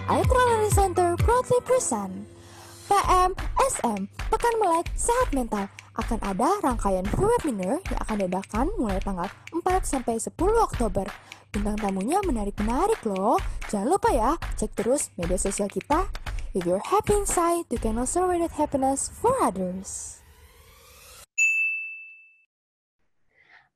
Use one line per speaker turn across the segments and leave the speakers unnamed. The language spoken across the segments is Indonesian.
Aitra Learning Center proudly present PMSM, Pekan Melek Sehat Mental. Akan ada rangkaian free webinar yang akan diadakan mulai tanggal 4 sampai 10 Oktober. Bintang tamunya menarik-menarik loh. Jangan lupa ya, cek terus media sosial kita. If you're happy inside, you can also radiate happiness for others.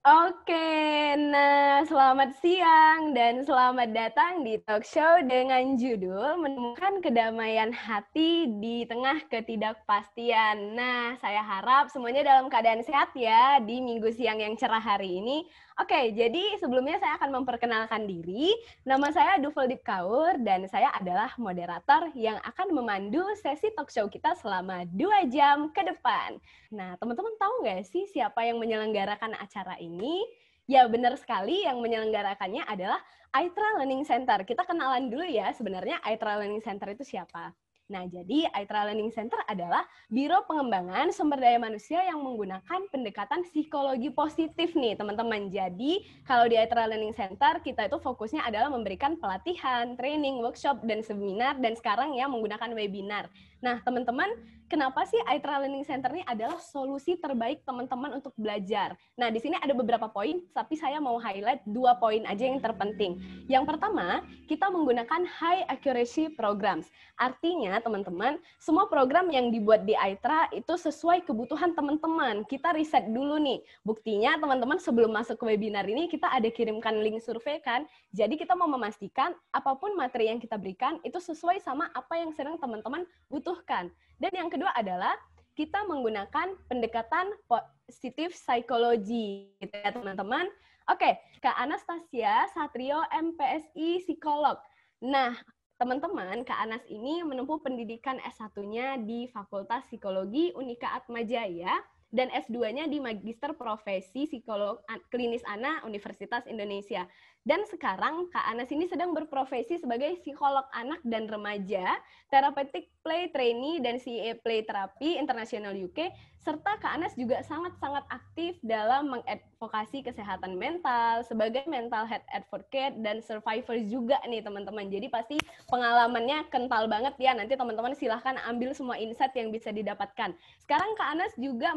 Oke, nah selamat siang dan selamat datang di talk show dengan judul Menemukan Kedamaian Hati di Tengah Ketidakpastian. Nah, saya harap semuanya dalam keadaan sehat ya di minggu siang yang cerah hari ini. Oke, jadi sebelumnya saya akan memperkenalkan diri. Nama saya Duveldip Kaur dan saya adalah moderator yang akan memandu sesi talk show kita selama 2 jam ke depan. Nah, teman-teman tahu nggak sih siapa yang menyelenggarakan acara ini? Ya, benar sekali yang menyelenggarakannya adalah Aitra Learning Center. Kita kenalan dulu ya, sebenarnya Aitra Learning Center itu siapa? Nah, jadi Aitra Learning Center adalah Biro Pengembangan Sumber Daya Manusia yang menggunakan pendekatan psikologi positif nih, teman-teman. Jadi, kalau di Aitra Learning Center, kita itu fokusnya adalah memberikan pelatihan, training, workshop, dan seminar, dan sekarang ya menggunakan webinar. Nah, teman-teman, kenapa sih Aitra Learning Center ini adalah solusi terbaik teman-teman untuk belajar? Nah, di sini ada beberapa poin, tapi saya mau highlight 2 poin aja yang terpenting. Yang pertama, kita menggunakan high accuracy programs. Artinya, teman-teman, semua program yang dibuat di Aitra itu sesuai kebutuhan teman-teman. Kita riset dulu nih. Buktinya, teman-teman, sebelum masuk ke webinar ini, kita ada kirimkan link survei kan. Jadi, kita mau memastikan apapun materi yang kita berikan itu sesuai sama apa yang sedang teman-teman butuhkan. Dan yang kedua adalah kita menggunakan pendekatan positif psikologi, gitu ya teman-teman. Oke, Kak Anastasia Satrio, MPSI Psikolog. Nah, teman-teman, Kak Anas ini menempuh pendidikan S1-nya di Fakultas Psikologi Unika Atmajaya dan S2-nya di Magister Profesi Psikolog Klinis ANA Universitas Indonesia. Dan sekarang Kak Anas ini sedang berprofesi sebagai psikolog anak dan remaja, therapeutic play trainee dan CEA Play Therapy International UK, serta Kak Anas juga sangat-sangat aktif dalam mengadvokasi kesehatan mental sebagai mental health advocate dan survivor juga nih teman-teman. Jadi pasti pengalamannya kental banget ya. Nanti teman-teman silahkan ambil semua insight yang bisa didapatkan. Sekarang Kak Anas juga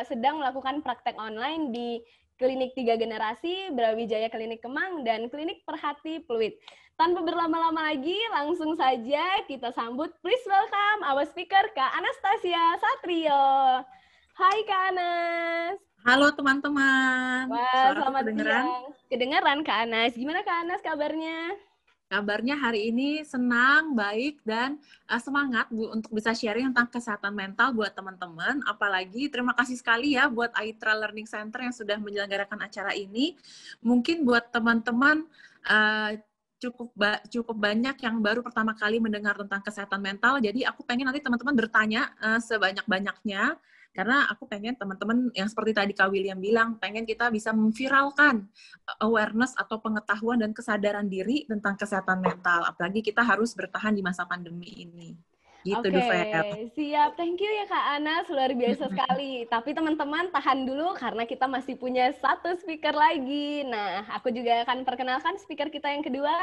sedang melakukan praktek online di Klinik 3 Generasi, Brawijaya Klinik Kemang, dan Klinik Perhati Pluit. Tanpa berlama-lama lagi, langsung saja kita sambut, please welcome our speaker, Kak Anastasia Satrio. Hai Kak Anas.
Halo teman-teman.
Wah,
Suaraku
selamat
kedengeran?
siang. Kedengeran Kak Anas. Gimana Kak Anas kabarnya?
Kabarnya hari ini senang, baik, dan semangat untuk bisa sharing tentang kesehatan mental buat teman-teman. Apalagi terima kasih sekali ya buat Aitra Learning Center yang sudah menyelenggarakan acara ini. Mungkin buat teman-teman cukup banyak yang baru pertama kali mendengar tentang kesehatan mental. Jadi aku pengen nanti teman-teman bertanya sebanyak-banyaknya. Karena aku pengen teman-teman yang seperti tadi Kak William bilang, pengen kita bisa memviralkan awareness atau pengetahuan dan kesadaran diri tentang kesehatan mental. Apalagi kita harus bertahan di masa pandemi ini. Gitu,
Oke,
Duvel.
siap. Thank you ya Kak Anas, luar biasa sekali. Tapi teman-teman tahan dulu karena kita masih punya 1 speaker lagi. Nah, aku juga akan perkenalkan speaker kita yang kedua.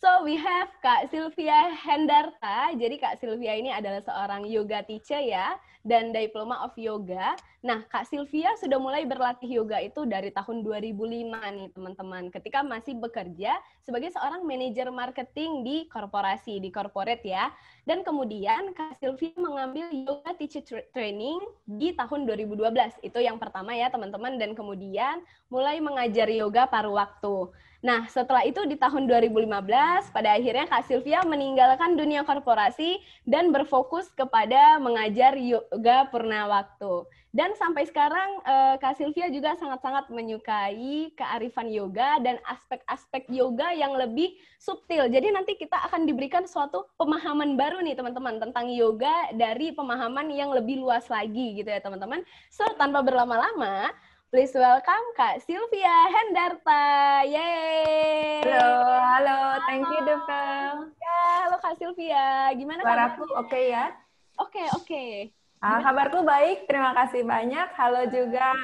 So, we have Kak Sylvia Hendarta. Jadi Kak Sylvia ini adalah seorang yoga teacher ya, dan diploma of yoga. Nah, Kak Sylvia sudah mulai berlatih yoga itu dari tahun 2005 nih teman-teman. Ketika masih bekerja sebagai seorang manajer marketing di korporasi, di corporate ya. Dan kemudian Kak Sylvia mengambil yoga teacher training di tahun 2012. Itu yang pertama ya teman-teman. Dan kemudian mulai mengajar yoga paruh waktu. Nah, setelah itu di tahun 2015, pada akhirnya Kak Sylvia meninggalkan dunia korporasi dan berfokus kepada mengajar yoga purna waktu. Dan sampai sekarang Kak Sylvia juga sangat-sangat menyukai kearifan yoga dan aspek-aspek yoga yang lebih subtil. Jadi nanti kita akan diberikan suatu pemahaman baru nih teman-teman tentang yoga dari pemahaman yang lebih luas lagi gitu ya teman-teman. So, tanpa berlama-lama, please welcome Kak Sylvia Hendarta. Yeay!
Halo, thank you Devel.
Ya, halo Kak Sylvia. Gimana
Suaraku
kabarnya?
oke ya?
Oke.
Kabarku baik, terima kasih banyak. Halo juga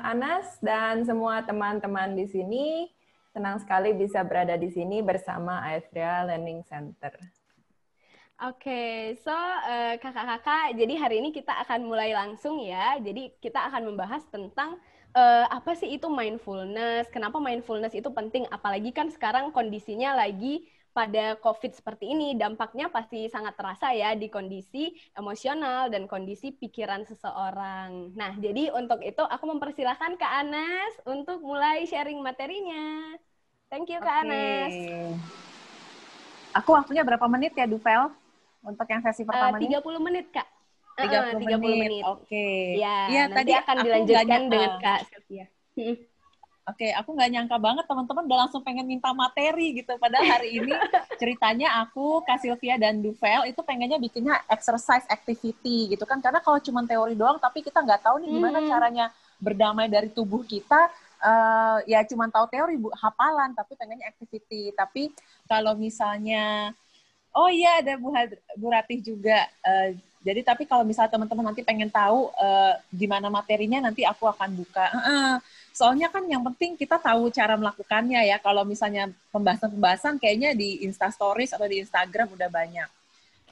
Anas dan semua teman-teman di sini. Senang sekali bisa berada di sini bersama Aethria Learning Center.
Oke, so kakak-kakak, jadi hari ini kita akan mulai langsung ya. Jadi kita akan membahas tentang apa sih itu mindfulness, kenapa mindfulness itu penting, apalagi kan sekarang kondisinya lagi pada COVID seperti ini, dampaknya pasti sangat terasa ya di kondisi emosional dan kondisi pikiran seseorang. Nah, jadi untuk itu aku mempersilahkan Kak Anas untuk mulai sharing materinya. Thank you Kak Anas.
Aku waktunya berapa menit ya, Duvel? Untuk yang sesi pertama
30
nih?
menit, Kak.
30 menit. Oke.
Ya,
Iya,
nanti
tadi
akan
aku
dilanjutkan dengan Kak Sylvia.
Oke, aku nggak nyangka banget teman-teman udah langsung pengen minta materi gitu. Padahal hari ini ceritanya aku, Kak Sylvia, dan Duvel itu pengennya bikinnya exercise activity gitu kan. Karena kalau cuma teori doang, tapi kita nggak tahu nih gimana caranya berdamai dari tubuh kita. Ya cuma tahu teori, hafalan, tapi pengennya activity. Tapi kalau misalnya, oh iya ada Bu Ratih juga. Jadi tapi kalau misalnya teman-teman nanti pengen tahu gimana materinya, nanti aku akan buka. Soalnya kan yang penting kita tahu cara melakukannya ya. Kalau misalnya pembahasan-pembahasan kayaknya di Insta Stories atau di Instagram udah banyak.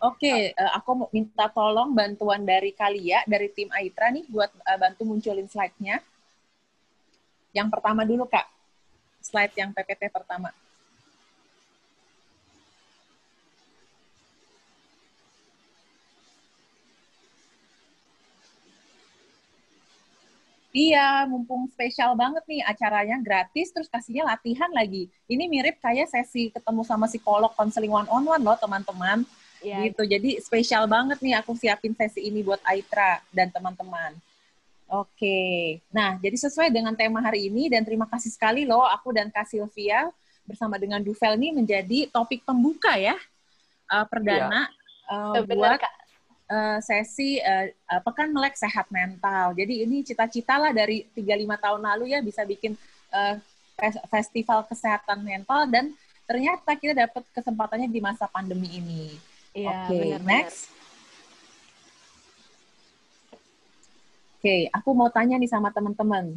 Oke, aku mau minta tolong bantuan dari Kalia, dari tim Aitra nih buat bantu munculin slide-nya. Yang pertama dulu Kak, slide yang PPT pertama. Iya, mumpung spesial banget nih acaranya gratis, terus kasihnya latihan lagi. Ini mirip kayak sesi ketemu sama psikolog konseling one-on-one loh teman-teman. Ya. Gitu, jadi spesial banget nih aku siapin sesi ini buat Aitra dan teman-teman. Oke, nah jadi sesuai dengan tema hari ini dan terima kasih sekali loh aku dan Kak Sylvia bersama dengan Duvel nih menjadi topik pembuka ya, perdana buat sesi Pekan Melek Sehat Mental. Jadi ini cita-cita lah dari 35 tahun lalu ya bisa bikin festival kesehatan mental dan ternyata kita dapat kesempatannya di masa pandemi ini. Oke, next. Oke, aku mau tanya nih sama teman-teman.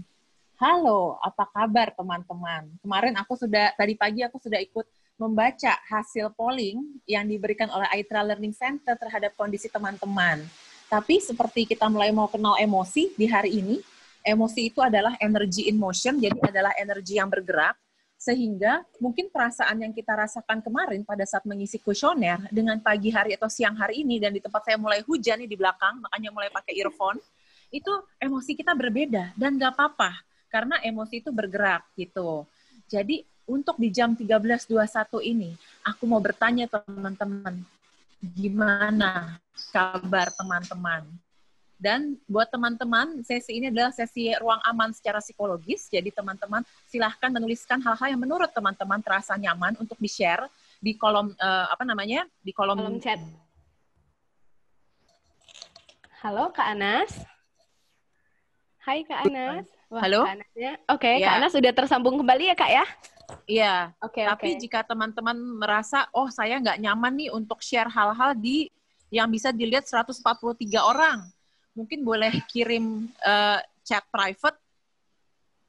Halo, apa kabar teman-teman? Kemarin tadi pagi aku sudah ikut membaca hasil polling yang diberikan oleh Aitra Learning Center terhadap kondisi teman-teman. Tapi seperti kita mulai mau kenal emosi di hari ini, emosi itu adalah energy in motion, jadi adalah energi yang bergerak, sehingga mungkin perasaan yang kita rasakan kemarin pada saat mengisi kuesioner dengan pagi hari atau siang hari ini, dan di tempat saya mulai hujan nih di belakang, makanya mulai pakai earphone, itu emosi kita berbeda, dan nggak apa-apa, karena emosi itu bergerak gitu. Jadi untuk di jam 13.21 ini, aku mau bertanya teman-teman, gimana kabar teman-teman? Dan buat teman-teman, sesi ini adalah sesi ruang aman secara psikologis, jadi teman-teman silahkan menuliskan hal-hal yang menurut teman-teman terasa nyaman untuk di-share di kolom, di kolom
chat. Halo Kak Anas. Hai Kak Anas. Wah,
halo?
Kak Anasnya. Oke, ya. Kak Anas sudah tersambung kembali ya Kak ya?
Iya, tapi jika teman-teman merasa, oh saya nggak nyaman nih untuk share hal-hal yang bisa dilihat 143 orang, mungkin boleh kirim chat private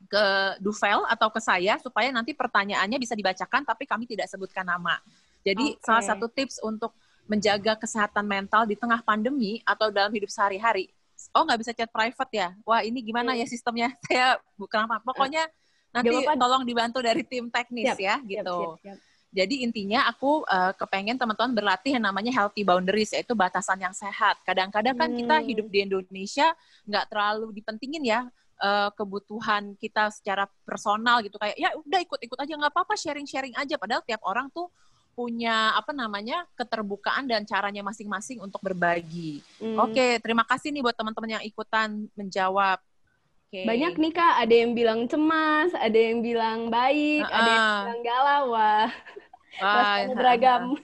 ke Duvel atau ke saya, supaya nanti pertanyaannya bisa dibacakan, tapi kami tidak sebutkan nama. Jadi salah satu tips untuk menjaga kesehatan mental di tengah pandemi atau dalam hidup sehari-hari, nggak bisa chat private ya? Wah ini gimana ya sistemnya? Saya bukan apa, pokoknya nanti tolong dibantu dari tim teknis ya, gitu. Siap. Jadi intinya aku kepengen teman-teman berlatih yang namanya healthy boundaries, yaitu batasan yang sehat. Kadang-kadang kan kita hidup di Indonesia nggak terlalu dipentingin ya kebutuhan kita secara personal gitu. Kayak ya udah ikut-ikut aja, nggak apa-apa, sharing-sharing aja. Padahal tiap orang tuh punya keterbukaan dan caranya masing-masing untuk berbagi. Oke, terima kasih nih buat teman-teman yang ikutan menjawab.
Okay. Banyak nih Kak, ada yang bilang cemas, ada yang bilang baik, ada yang bilang galau, wah beragam.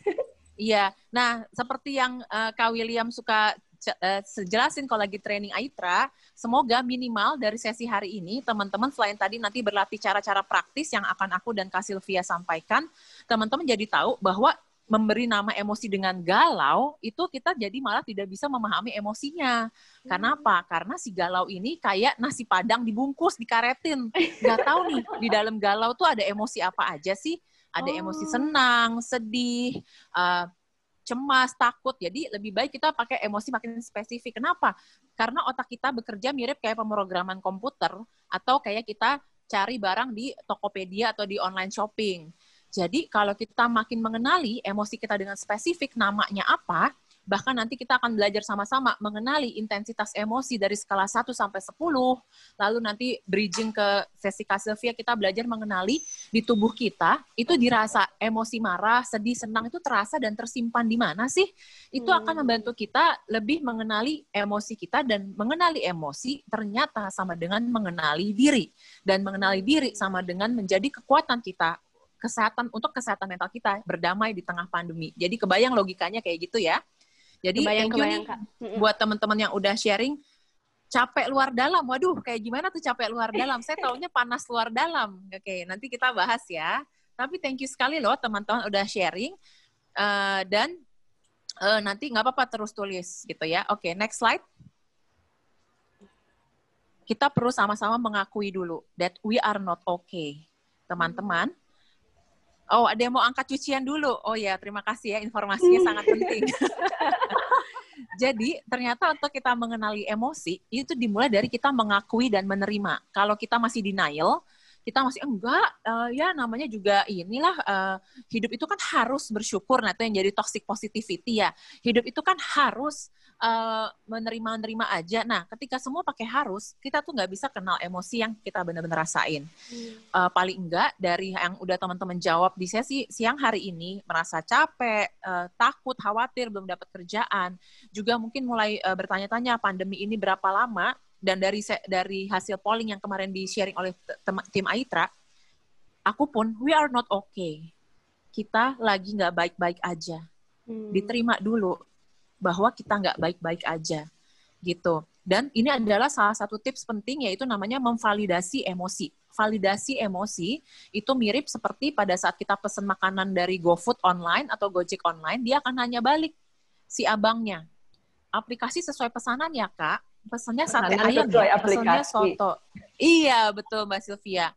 Iya, nah seperti yang Kak William suka jelasin kalau lagi training Aitra, semoga minimal dari sesi hari ini, teman-teman selain tadi nanti berlatih cara-cara praktis yang akan aku dan Kak Sylvia sampaikan, teman-teman jadi tahu bahwa memberi nama emosi dengan galau, itu kita jadi malah tidak bisa memahami emosinya. Karena apa? Karena si galau ini kayak nasi padang dibungkus, dikaretin. Nggak tahu nih, di dalam galau tuh ada emosi apa aja sih? Ada emosi senang, sedih, cemas, takut. Jadi lebih baik kita pakai emosi makin spesifik. Kenapa? Karena otak kita bekerja mirip kayak pemrograman komputer atau kayak kita cari barang di Tokopedia atau di online shopping. Jadi kalau kita makin mengenali emosi kita dengan spesifik namanya apa, bahkan nanti kita akan belajar sama-sama mengenali intensitas emosi dari skala 1 sampai 10, lalu nanti bridging ke sesi Kak Sylvia, kita belajar mengenali di tubuh kita, itu dirasa emosi marah, sedih, senang, itu terasa dan tersimpan di mana sih? Itu akan membantu kita lebih mengenali emosi kita, dan mengenali emosi ternyata sama dengan mengenali diri. Dan mengenali diri sama dengan menjadi kekuatan kita, untuk kesehatan mental kita, berdamai di tengah pandemi. Jadi kebayang logikanya kayak gitu ya. Jadi thank you nih buat teman-teman yang udah sharing, capek luar dalam. Waduh, kayak gimana tuh capek luar dalam? Saya taunya panas luar dalam. Oke, nanti kita bahas ya. Tapi thank you sekali loh teman-teman udah sharing. Dan nanti nggak apa-apa terus tulis gitu ya. Oke, next slide. Kita perlu sama-sama mengakui dulu that we are not okay. Teman-teman. Oh, ada yang mau angkat cucian dulu. Oh ya, terima kasih ya, informasinya sangat penting. Jadi, ternyata untuk kita mengenali emosi, itu dimulai dari kita mengakui dan menerima. Kalau kita masih denial, kita masih enggak, ya namanya juga inilah, hidup itu kan harus bersyukur. Nah, itu yang jadi toxic positivity ya. Hidup itu kan harus menerima aja. Nah, ketika semua pakai harus, kita tuh nggak bisa kenal emosi yang kita benar-benar rasain. Paling enggak, dari yang udah teman-teman jawab di sesi siang hari ini, merasa capek, takut, khawatir, belum dapat kerjaan, juga mungkin mulai bertanya-tanya pandemi ini berapa lama, dan dari hasil polling yang kemarin di-sharing oleh tim Aitra, aku pun, we are not okay. Kita lagi nggak baik-baik aja. Diterima dulu bahwa kita nggak baik-baik aja, gitu. Dan ini adalah salah satu tips penting, yaitu namanya memvalidasi emosi. Validasi emosi itu mirip seperti pada saat kita pesen makanan dari GoFood online atau Gojek online, dia akan nanya balik si abangnya, aplikasi sesuai pesanan ya Kak? Pesannya sate ayam ya, pesannya soto. Iya, betul Mbak Sylvia.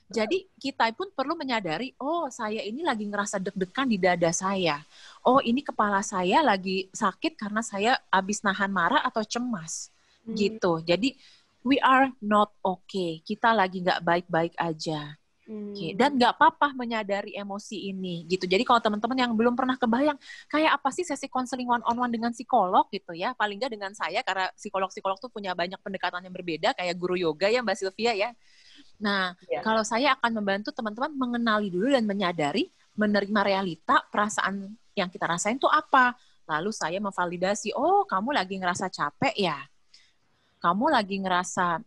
Jadi kita pun perlu menyadari, oh saya ini lagi ngerasa deg-degan di dada saya. Oh ini kepala saya lagi sakit karena saya habis nahan marah atau cemas. Gitu. Jadi we are not okay. Kita lagi nggak baik-baik aja. Okay. Dan nggak apa-apa menyadari emosi ini. Gitu. Jadi kalau teman-teman yang belum pernah kebayang, kayak apa sih sesi konseling one-on-one dengan psikolog gitu ya. Paling nggak dengan saya, karena psikolog-psikolog tuh punya banyak pendekatan yang berbeda, kayak guru yoga ya Mbak Sylvia ya. Nah, kalau saya akan membantu teman-teman mengenali dulu dan menyadari, menerima realita, perasaan yang kita rasain itu apa. Lalu saya memvalidasi, oh kamu lagi ngerasa capek ya? Kamu lagi ngerasa,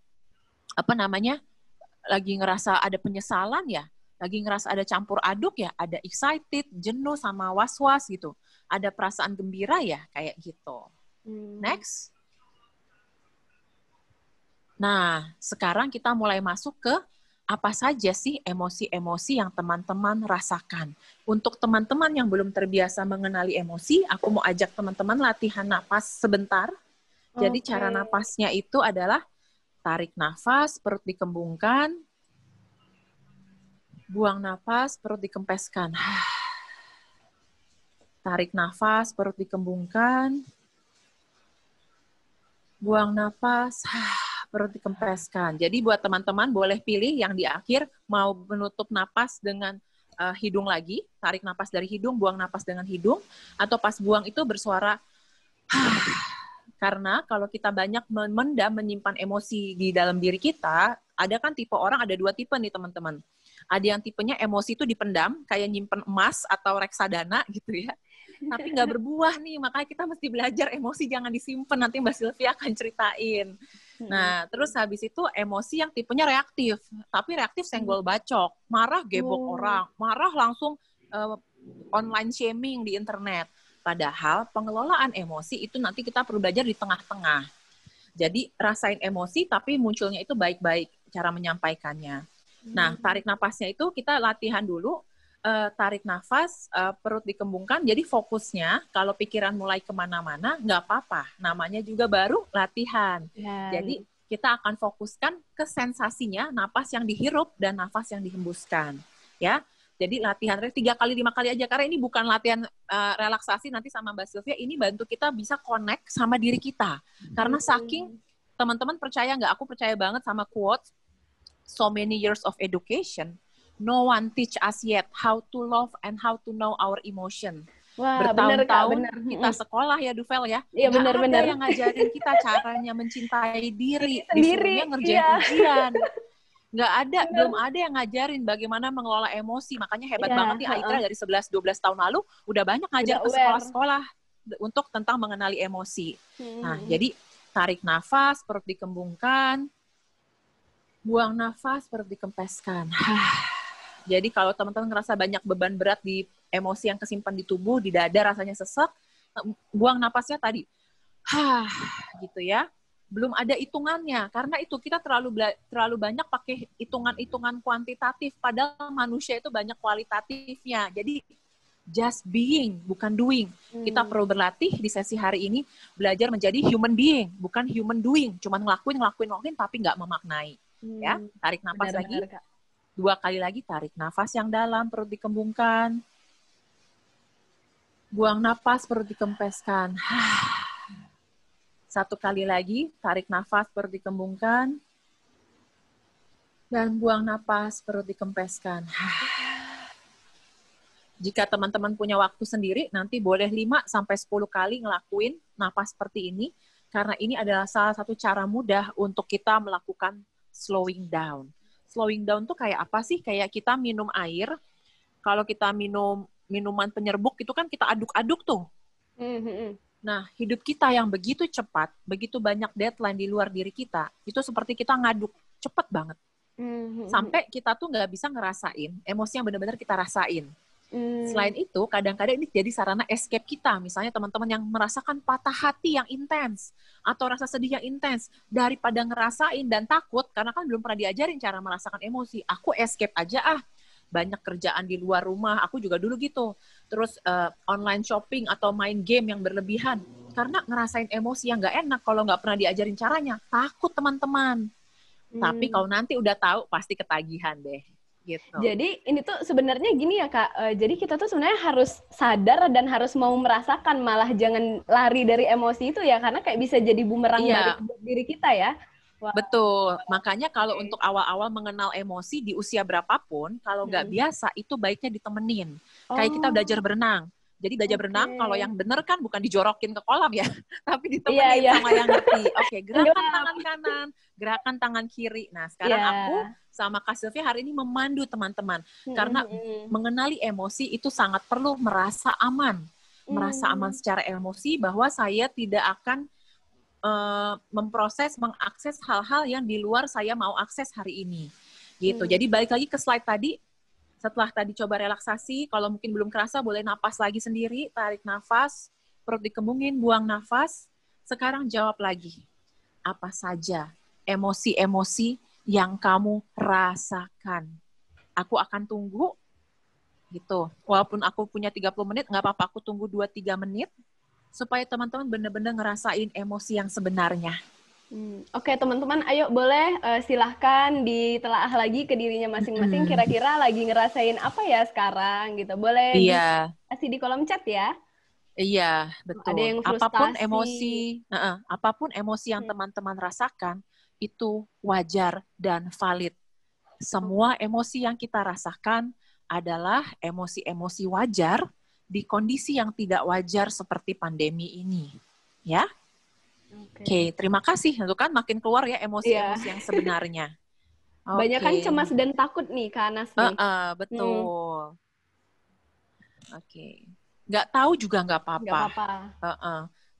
lagi ngerasa ada penyesalan ya? Lagi ngerasa ada campur aduk ya? Ada excited, jenuh, sama was-was gitu. Ada perasaan gembira ya? Kayak gitu. Next. Nah, sekarang kita mulai masuk ke apa saja sih emosi-emosi yang teman-teman rasakan. Untuk teman-teman yang belum terbiasa mengenali emosi, aku mau ajak teman-teman latihan napas sebentar. Jadi cara napasnya itu adalah tarik nafas, perut dikembungkan, buang nafas, perut dikempeskan. Tarik nafas, perut dikembungkan, buang nafas, perut dikempeskan. Jadi buat teman-teman boleh pilih yang di akhir, mau menutup napas dengan hidung lagi, tarik napas dari hidung, buang napas dengan hidung, atau pas buang itu bersuara karena kalau kita banyak memendam, menyimpan emosi di dalam diri kita, ada kan tipe orang, ada 2 tipe nih teman-teman. Ada yang tipenya emosi itu dipendam, kayak nyimpen emas atau reksadana gitu ya. Tapi nggak berbuah nih, makanya kita mesti belajar emosi jangan disimpan, nanti Mbak Sylvia akan ceritain. Nah, terus habis itu emosi yang tipenya reaktif, tapi reaktif senggol bacok, marah gebok orang, marah langsung online shaming di internet. Padahal pengelolaan emosi itu nanti kita perlu belajar di tengah-tengah. Jadi rasain emosi tapi munculnya itu baik-baik cara menyampaikannya. Nah, tarik napasnya itu kita latihan dulu. Tarik nafas, perut dikembungkan, jadi fokusnya kalau pikiran mulai kemana-mana, nggak apa-apa. Namanya juga baru latihan. Jadi kita akan fokuskan ke sensasinya, napas yang dihirup dan nafas yang dihembuskan. Ya, Jadi latihan 3 kali 5 kali aja, karena ini bukan latihan relaksasi nanti sama Mbak Sylvia, ini bantu kita bisa connect sama diri kita. Karena saking teman-teman percaya nggak, aku percaya banget sama quotes, so many years of education, no one teach us yet how to love and how to know our emotion.
Wah, bener, Kak,
Bertahun-tahun
bener.
kita sekolah ya Duvel ya,
Iya,
nggak ada
bener.
yang ngajarin kita caranya mencintai diri,
Sendiri,
disuruhnya ngerjain
iya.
ujian. Nggak ada,
Bener.
belum ada yang ngajarin bagaimana mengelola emosi. Makanya hebat
Iya,
banget nih Aitra dari 11-12 tahun lalu udah banyak ngajar
Udah
ke
aware.
sekolah-sekolah untuk tentang mengenali emosi. Nah, jadi tarik nafas, perut dikembungkan, buang nafas, perut dikempeskan. Jadi kalau teman-teman ngerasa banyak beban berat di emosi yang kesimpan di tubuh, di dada rasanya sesek, buang napasnya tadi. Gitu ya. Belum ada hitungannya, karena itu kita terlalu banyak pakai hitungan-hitungan kuantitatif, padahal manusia itu banyak kualitatifnya. Jadi just being, bukan doing. Kita perlu berlatih di sesi hari ini, belajar menjadi human being, bukan human doing. Cuma ngelakuin, tapi nggak memaknai. Ya, tarik nafas lagi. 2 kali lagi, tarik nafas yang dalam, perut dikembungkan. Buang nafas, perut dikempeskan. 1 kali lagi, tarik nafas, perut dikembungkan. Dan buang nafas, perut dikempeskan. Jika teman-teman punya waktu sendiri, nanti boleh 5-10 kali ngelakuin nafas seperti ini, karena ini adalah salah satu cara mudah untuk kita melakukan slowing down. Slowing down tuh kayak apa sih? Kayak kita minum air, kalau kita minum minuman penyerbuk, itu kan kita aduk-aduk tuh. Nah, hidup kita yang begitu cepat, begitu banyak deadline di luar diri kita, itu seperti kita ngaduk, cepet banget. Sampai kita tuh nggak bisa ngerasain emosi yang benar-benar kita rasain. Selain itu, kadang-kadang ini jadi sarana escape kita. Misalnya teman-teman yang merasakan patah hati yang intens, atau rasa sedih yang intens, daripada ngerasain dan takut, karena kan belum pernah diajarin cara merasakan emosi, aku escape aja banyak kerjaan di luar rumah, aku juga dulu gitu. Terus online shopping atau main game yang berlebihan. Karena ngerasain emosi yang nggak enak kalau nggak pernah diajarin caranya. Takut teman-teman. Tapi kalau nanti udah tahu, pasti ketagihan deh. Gitu.
Jadi ini tuh sebenarnya gini ya Kak, jadi kita tuh sebenarnya harus sadar dan harus mau merasakan, malah jangan lari dari emosi itu ya, karena kayak bisa jadi bumerang balik buat diri kita ya.
Wow. Betul, makanya kalau untuk awal-awal mengenal emosi di usia berapapun, kalau nggak biasa itu baiknya ditemenin. Kayak kita belajar berenang. Jadi belajar berenang kalau yang bener kan bukan dijorokin ke kolam ya, tapi ditemenin sama yang ngerti. Oke, gerakan tangan kanan, gerakan tangan kiri. Nah, sekarang aku sama Kak Sylvia hari ini memandu teman-teman. Karena mengenali emosi itu sangat perlu merasa aman. Merasa aman secara emosi bahwa saya tidak akan memproses, mengakses hal-hal yang di luar saya mau akses hari ini. Gitu. Jadi balik lagi ke slide tadi, setelah tadi coba relaksasi, kalau mungkin belum kerasa boleh napas lagi sendiri, tarik nafas, perut dikembungin, buang nafas. Sekarang jawab lagi, apa saja emosi-emosi yang kamu rasakan. Aku akan tunggu, gitu. Walaupun aku punya 30 menit, nggak apa-apa, aku tunggu 2-3 menit, supaya teman-teman benar-benar ngerasain emosi yang sebenarnya.
Oke, teman-teman, ayo boleh silahkan ditelaah lagi ke dirinya masing-masing, kira-kira lagi ngerasain apa ya sekarang, gitu. Boleh kasih di kolom chat ya.
Iya, betul.
Ada yang frustasi.
Apapun emosi yang teman-teman rasakan, itu wajar dan valid. Semua emosi yang kita rasakan adalah emosi-emosi wajar di kondisi yang tidak wajar seperti pandemi ini. Ya? Oke, terima kasih. Itu kan makin keluar ya emosi-emosi yang sebenarnya.
Banyak kan cemas dan takut nih, Kak Anas nih.
Betul. Oke. Nggak tahu juga nggak apa-apa.
Nggak apa-apa.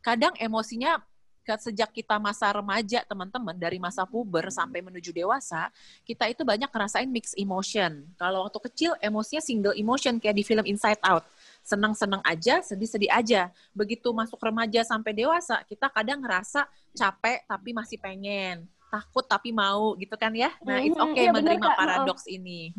Kadang emosinya sejak kita masa remaja, teman-teman, dari masa puber sampai menuju dewasa, kita itu banyak ngerasain mixed emotion. Kalau waktu kecil, emosinya single emotion, kayak di film Inside Out. Senang-senang aja, sedih-sedih aja. Begitu masuk remaja sampai dewasa, kita kadang ngerasa capek tapi masih pengen, takut tapi mau, gitu kan ya. Nah, it's okay menerima paradoks ini.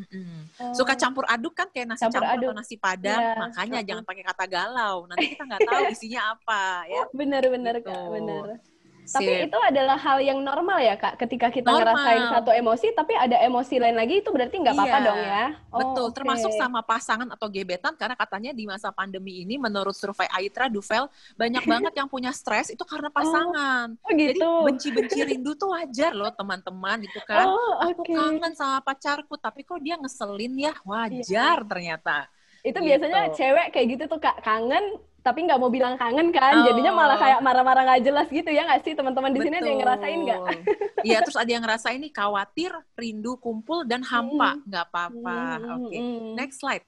Suka campur aduk kan, kayak nasi campur atau nasi padang, makanya jangan pakai kata galau. Nanti kita nggak tahu isinya apa ya.
Bener-bener
gitu.
Kak, bener. Tapi itu adalah hal yang normal ya, Kak? Ketika kita
Normal.
ngerasain satu emosi, tapi ada emosi lain lagi, itu berarti nggak apa-apa
Iya,
dong ya?
betul.
Oke.
Termasuk sama pasangan atau gebetan, karena katanya di masa pandemi ini, menurut survei Aitra Duvel, banyak banget yang punya stres itu karena pasangan.
Oh
Jadi
gitu.
benci-benci rindu tuh wajar loh teman-teman, gitu kan. Aku
Oke.
kangen sama pacarku, tapi kok dia ngeselin ya, wajar ternyata.
Itu
Gitu.
biasanya cewek kayak gitu tuh, Kak, kangen, tapi nggak mau bilang kangen kan, jadinya malah
Oh.
kayak marah-marah nggak jelas gitu ya nggak sih? Teman-teman di sini ada yang ngerasain nggak?
Iya, terus ada yang ngerasain nih khawatir, rindu, kumpul, dan hampa. Nggak apa-apa. Oke. Next slide.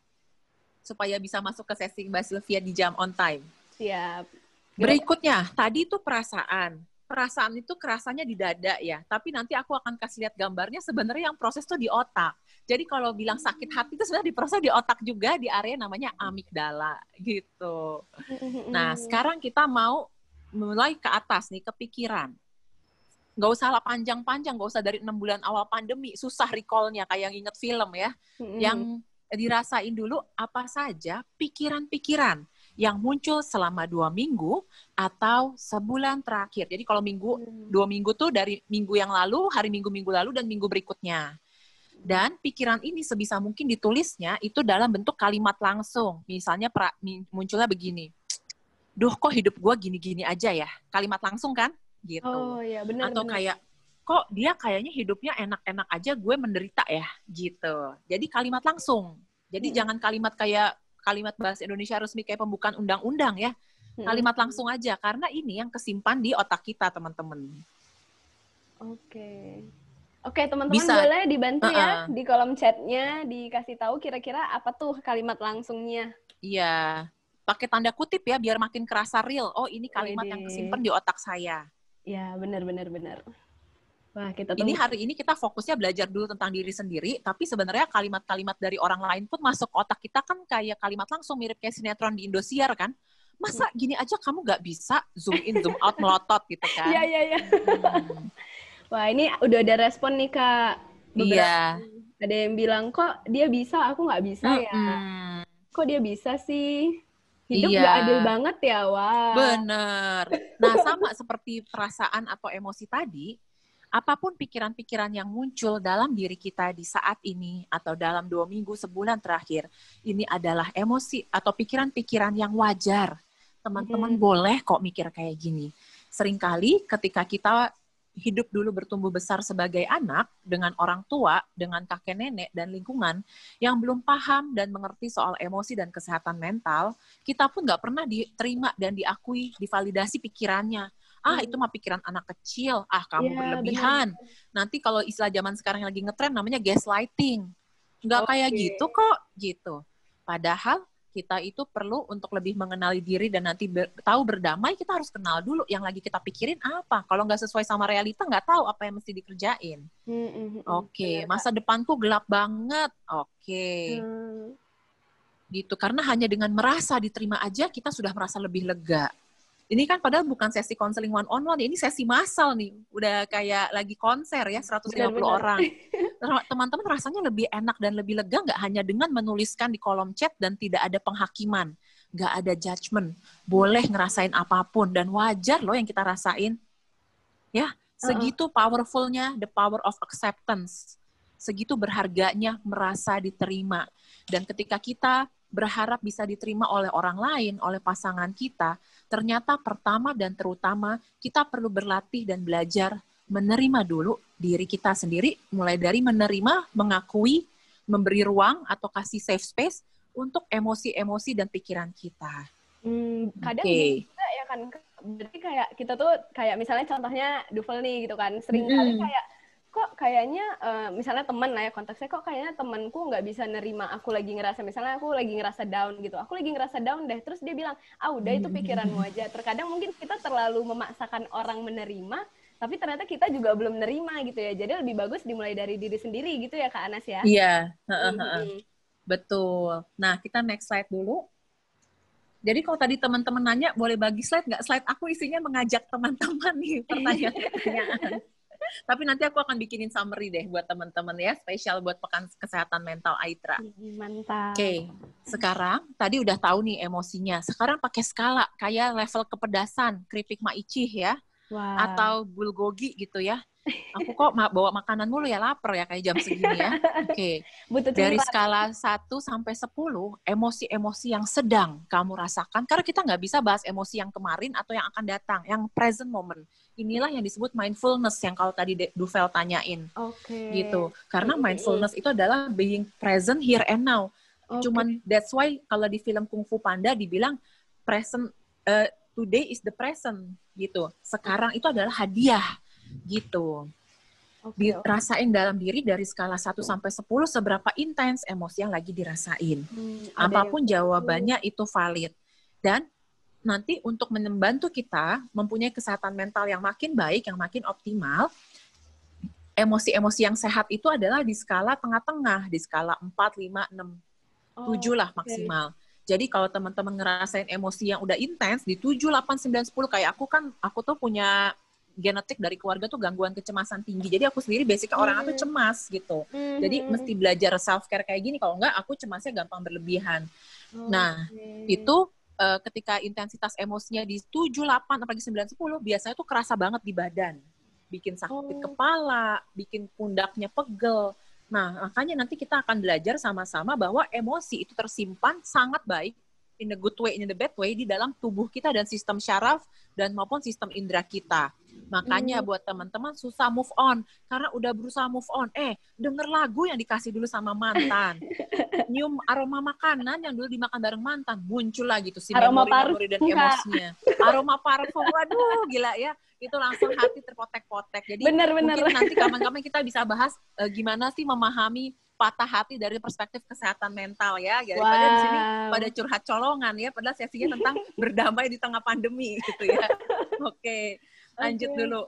Supaya bisa masuk ke sesi Mbak Sylvia di jam on time.
Siap.
Berikutnya, tadi itu perasaan. Perasaan itu kerasanya di dada ya. Tapi nanti aku akan kasih lihat gambarnya, sebenarnya yang proses tuh di otak. Jadi kalau bilang sakit hati itu sebenarnya diproses di otak juga, di area namanya amigdala gitu. Nah, sekarang kita mau mulai ke atas nih, ke pikiran. Nggak usah lah panjang-panjang, nggak usah dari 6 bulan awal pandemi, susah recall-nya kayak yang inget film ya. Yang dirasain dulu apa saja pikiran-pikiran yang muncul selama 2 minggu atau sebulan terakhir. Jadi kalau 2 minggu tuh dari minggu yang lalu, hari minggu-minggu lalu, dan minggu berikutnya. Dan pikiran ini sebisa mungkin ditulisnya itu dalam bentuk kalimat langsung. Misalnya munculnya begini, duh kok hidup gue gini-gini aja ya. Kalimat langsung kan? Gitu.
Oh iya, benar.
Atau kayak, kok dia kayaknya hidupnya enak-enak aja, gue menderita ya. Gitu. Jadi kalimat langsung. Jadi jangan kalimat kayak kalimat bahasa Indonesia resmi kayak pembukaan undang-undang ya. Kalimat langsung aja. Karena ini yang kesimpan di otak kita, teman-teman.
Oke, teman-teman boleh dibantu ya di kolom chatnya, dikasih tahu kira-kira apa tuh kalimat langsungnya.
Iya, pakai tanda kutip ya, biar makin kerasa real. Oh, ini kalimat yang kesimpan di otak saya.
Iya, benar. Wah,
ini hari ini kita fokusnya belajar dulu tentang diri sendiri, tapi sebenarnya kalimat-kalimat dari orang lain pun masuk otak kita kan kayak kalimat langsung, mirip kayak sinetron di Indosiar kan. Masa gini aja kamu nggak bisa zoom in, zoom out, melotot gitu kan.
Iya. Wah, ini udah ada respon nih, Kak. Beberapa. Ada yang bilang, kok dia bisa, aku nggak bisa ya. Kok dia bisa sih? Hidup nggak adil banget ya, wah.
Bener. Nah, sama seperti perasaan atau emosi tadi, apapun pikiran-pikiran yang muncul dalam diri kita di saat ini, atau dalam 2 minggu, sebulan terakhir, ini adalah emosi atau pikiran-pikiran yang wajar. Teman-teman boleh kok mikir kayak gini. Seringkali ketika kita hidup dulu bertumbuh besar sebagai anak dengan orang tua, dengan kakek nenek dan lingkungan yang belum paham dan mengerti soal emosi dan kesehatan mental, kita pun nggak pernah diterima dan diakui, divalidasi pikirannya. Itu mah pikiran anak kecil, kamu berlebihan. Bener. Nanti kalau istilah zaman sekarang yang lagi ngetren namanya gaslighting. Nggak kayak gitu kok, gitu. Padahal kita itu perlu untuk lebih mengenali diri dan nanti tahu berdamai, kita harus kenal dulu yang lagi kita pikirin apa. Kalau nggak sesuai sama realita, nggak tahu apa yang mesti dikerjain. Masa depanku gelap banget. Gitu, karena hanya dengan merasa diterima aja, kita sudah merasa lebih lega. Ini kan padahal bukan sesi konseling one-on-one, ini sesi massal nih. Udah kayak lagi konser ya, 150 orang. Teman-teman rasanya lebih enak dan lebih lega nggak hanya dengan menuliskan di kolom chat dan tidak ada penghakiman. Nggak ada judgement. Boleh ngerasain apapun dan wajar loh yang kita rasain. Ya, segitu powerfulnya the power of acceptance. Segitu berharganya merasa diterima. Dan ketika kita berharap bisa diterima oleh orang lain, oleh pasangan kita, ternyata pertama dan terutama kita perlu berlatih dan belajar menerima dulu diri kita sendiri, mulai dari menerima, mengakui, memberi ruang atau kasih safe space untuk emosi-emosi dan pikiran kita.
Kadang juga ya kan, berarti kayak kita tuh kayak misalnya contohnya Duvel nih gitu kan, sering kali kayak kok kayaknya misalnya teman lah ya konteksnya, kok kayaknya temanku nggak bisa nerima aku lagi ngerasa, misalnya aku lagi ngerasa down gitu, aku lagi ngerasa down deh, terus dia bilang, udah itu pikiranmu aja. Terkadang mungkin kita terlalu memaksakan orang menerima, tapi ternyata kita juga belum nerima gitu ya. Jadi lebih bagus dimulai dari diri sendiri gitu ya Kak Anas ya.
Iya, betul. Nah, kita next slide dulu. Jadi kalau tadi teman-teman nanya, boleh bagi slide nggak? Slide aku isinya mengajak teman-teman nih pertanyaan-pertanyaan. Tapi nanti aku akan bikinin summary deh buat teman-teman ya, spesial buat Pekan Kesehatan Mental Aitra.
Mantap.
Sekarang tadi udah tahu nih emosinya. Sekarang pakai skala, kayak level kepedasan, keripik maicih ya.
Wah.
Atau bulgogi gitu ya. Aku kok bawa makanan mulu ya, lapar ya kayak jam segini ya. Oke.
Butuh
Dari
cemilan.
skala 1 sampai 10, emosi-emosi yang sedang kamu rasakan, karena kita nggak bisa bahas emosi yang kemarin atau yang akan datang, yang present moment. Inilah yang disebut mindfulness yang kalau tadi Duvel tanyain.
Oke.
Gitu. Karena mindfulness itu adalah being present here and now. Cuman that's why kalau di film Kung Fu Panda dibilang present, today is the present gitu. Sekarang itu adalah hadiah gitu. Dirasain dalam diri dari skala 1 sampai 10 seberapa intens emosi yang lagi dirasain. Apapun jawabannya itu valid. Dan nanti untuk membantu kita mempunyai kesehatan mental yang makin baik, yang makin optimal, emosi-emosi yang sehat itu adalah di skala tengah-tengah, di skala 4, 5, 6, 7 lah maksimal. Jadi kalau teman-teman ngerasain emosi yang udah intens di 7, 8, 9, 10, kayak aku tuh punya genetik dari keluarga tuh gangguan kecemasan tinggi. Jadi aku sendiri basicnya orang aku cemas gitu. Jadi mesti belajar self-care kayak gini. Kalau enggak, aku cemasnya gampang berlebihan. Nah, itu ketika intensitas emosinya di 7, 8, apalagi 9, 10, biasanya tuh kerasa banget di badan. Bikin sakit kepala, bikin pundaknya pegel. Nah, makanya nanti kita akan belajar sama-sama bahwa emosi itu tersimpan sangat baik, in the good way, in the bad way, di dalam tubuh kita dan sistem syaraf dan maupun sistem indera kita. Makanya buat teman-teman susah move on karena udah berusaha move on. Denger lagu yang dikasih dulu sama mantan. Nyium aroma makanan yang dulu dimakan bareng mantan, muncul lagi tuh si memori-memori dan emosinya. Aroma parfum, waduh gila ya. Itu langsung hati terpotek-potek. Jadi mungkin nanti kapan-kapan kita bisa bahas gimana sih memahami patah hati dari perspektif kesehatan mental ya. Daripada di sini pada curhat colongan ya, padahal sesinya tentang berdamai di tengah pandemi gitu ya. Oke. Lanjut dulu.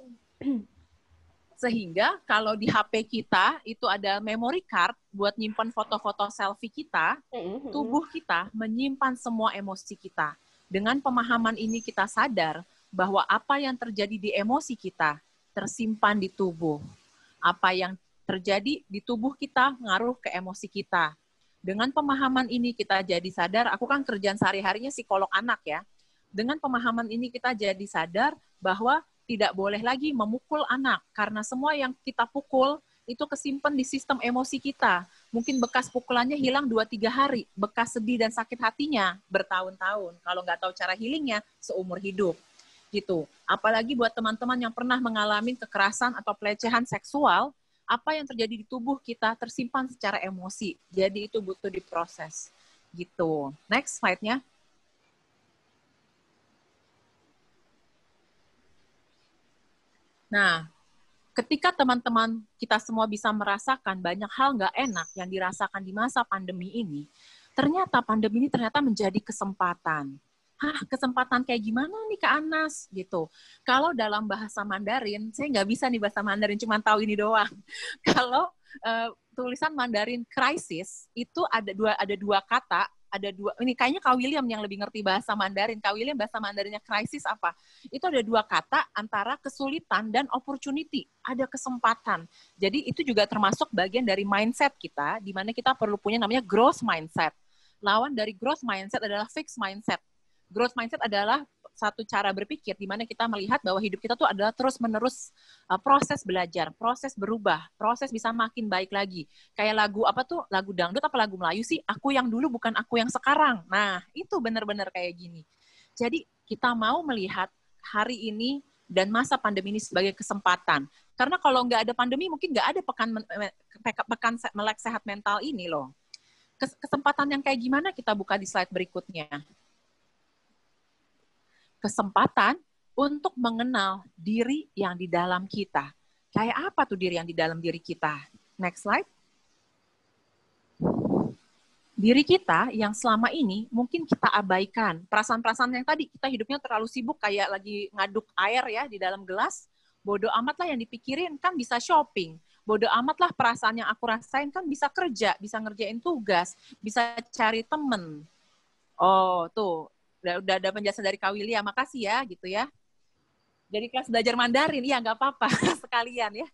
Sehingga kalau di HP kita itu ada memory card buat nyimpan foto-foto selfie kita, tubuh kita menyimpan semua emosi kita. Dengan pemahaman ini kita sadar bahwa apa yang terjadi di emosi kita tersimpan di tubuh. Apa yang terjadi di tubuh kita ngaruh ke emosi kita. Dengan pemahaman ini kita jadi sadar, aku kan kerjaan sehari-harinya psikolog anak ya. Dengan pemahaman ini kita jadi sadar bahwa tidak boleh lagi memukul anak, karena semua yang kita pukul itu kesimpan di sistem emosi kita. Mungkin bekas pukulannya hilang 2-3 hari, bekas sedih dan sakit hatinya bertahun-tahun. Kalau nggak tahu cara healingnya, seumur hidup. Gitu. Apalagi buat teman-teman yang pernah mengalami kekerasan atau pelecehan seksual, apa yang terjadi di tubuh kita tersimpan secara emosi. Jadi itu butuh diproses. Gitu. Next slide-nya. Nah, ketika teman-teman kita semua bisa merasakan banyak hal nggak enak yang dirasakan di masa pandemi ini, ternyata pandemi ini ternyata menjadi kesempatan. Kesempatan kayak gimana nih Kak Anas? Gitu. Kalau dalam bahasa Mandarin, saya nggak bisa nih bahasa Mandarin, cuma tahu ini doang. Kalau tulisan Mandarin crisis, itu ada dua kata, ini kayaknya Kak William yang lebih ngerti bahasa Mandarin. Kak William bahasa Mandarinnya crisis apa? Itu ada dua kata antara kesulitan dan opportunity. Ada kesempatan. Jadi itu juga termasuk bagian dari mindset kita, di mana kita perlu punya namanya growth mindset. Lawan dari growth mindset adalah fixed mindset. Growth mindset adalah satu cara berpikir di mana kita melihat bahwa hidup kita tuh adalah terus-menerus proses belajar, proses berubah, proses bisa makin baik lagi. Kayak lagu apa tuh? Lagu dangdut apa lagu Melayu sih? Aku yang dulu bukan aku yang sekarang. Nah, itu benar-benar kayak gini. Jadi, kita mau melihat hari ini dan masa pandemi ini sebagai kesempatan. Karena kalau nggak ada pandemi, mungkin nggak ada pekan melek sehat mental ini loh. Kesempatan yang kayak gimana kita buka di slide berikutnya. Kesempatan untuk mengenal diri yang di dalam kita. Kayak apa tuh diri yang di dalam diri kita? Next slide. Diri kita yang selama ini mungkin kita abaikan. Perasaan-perasaan yang tadi kita hidupnya terlalu sibuk kayak lagi ngaduk air ya di dalam gelas. Bodoh amat lah yang dipikirin, kan bisa shopping. Bodoh amat lah perasaan yang aku rasain, kan bisa kerja, bisa ngerjain tugas, bisa cari temen. Oh, tuh. Udah ada penjelasan dari Kak William, makasih ya gitu ya. Jadi kelas belajar Mandarin, ya nggak apa-apa sekalian ya.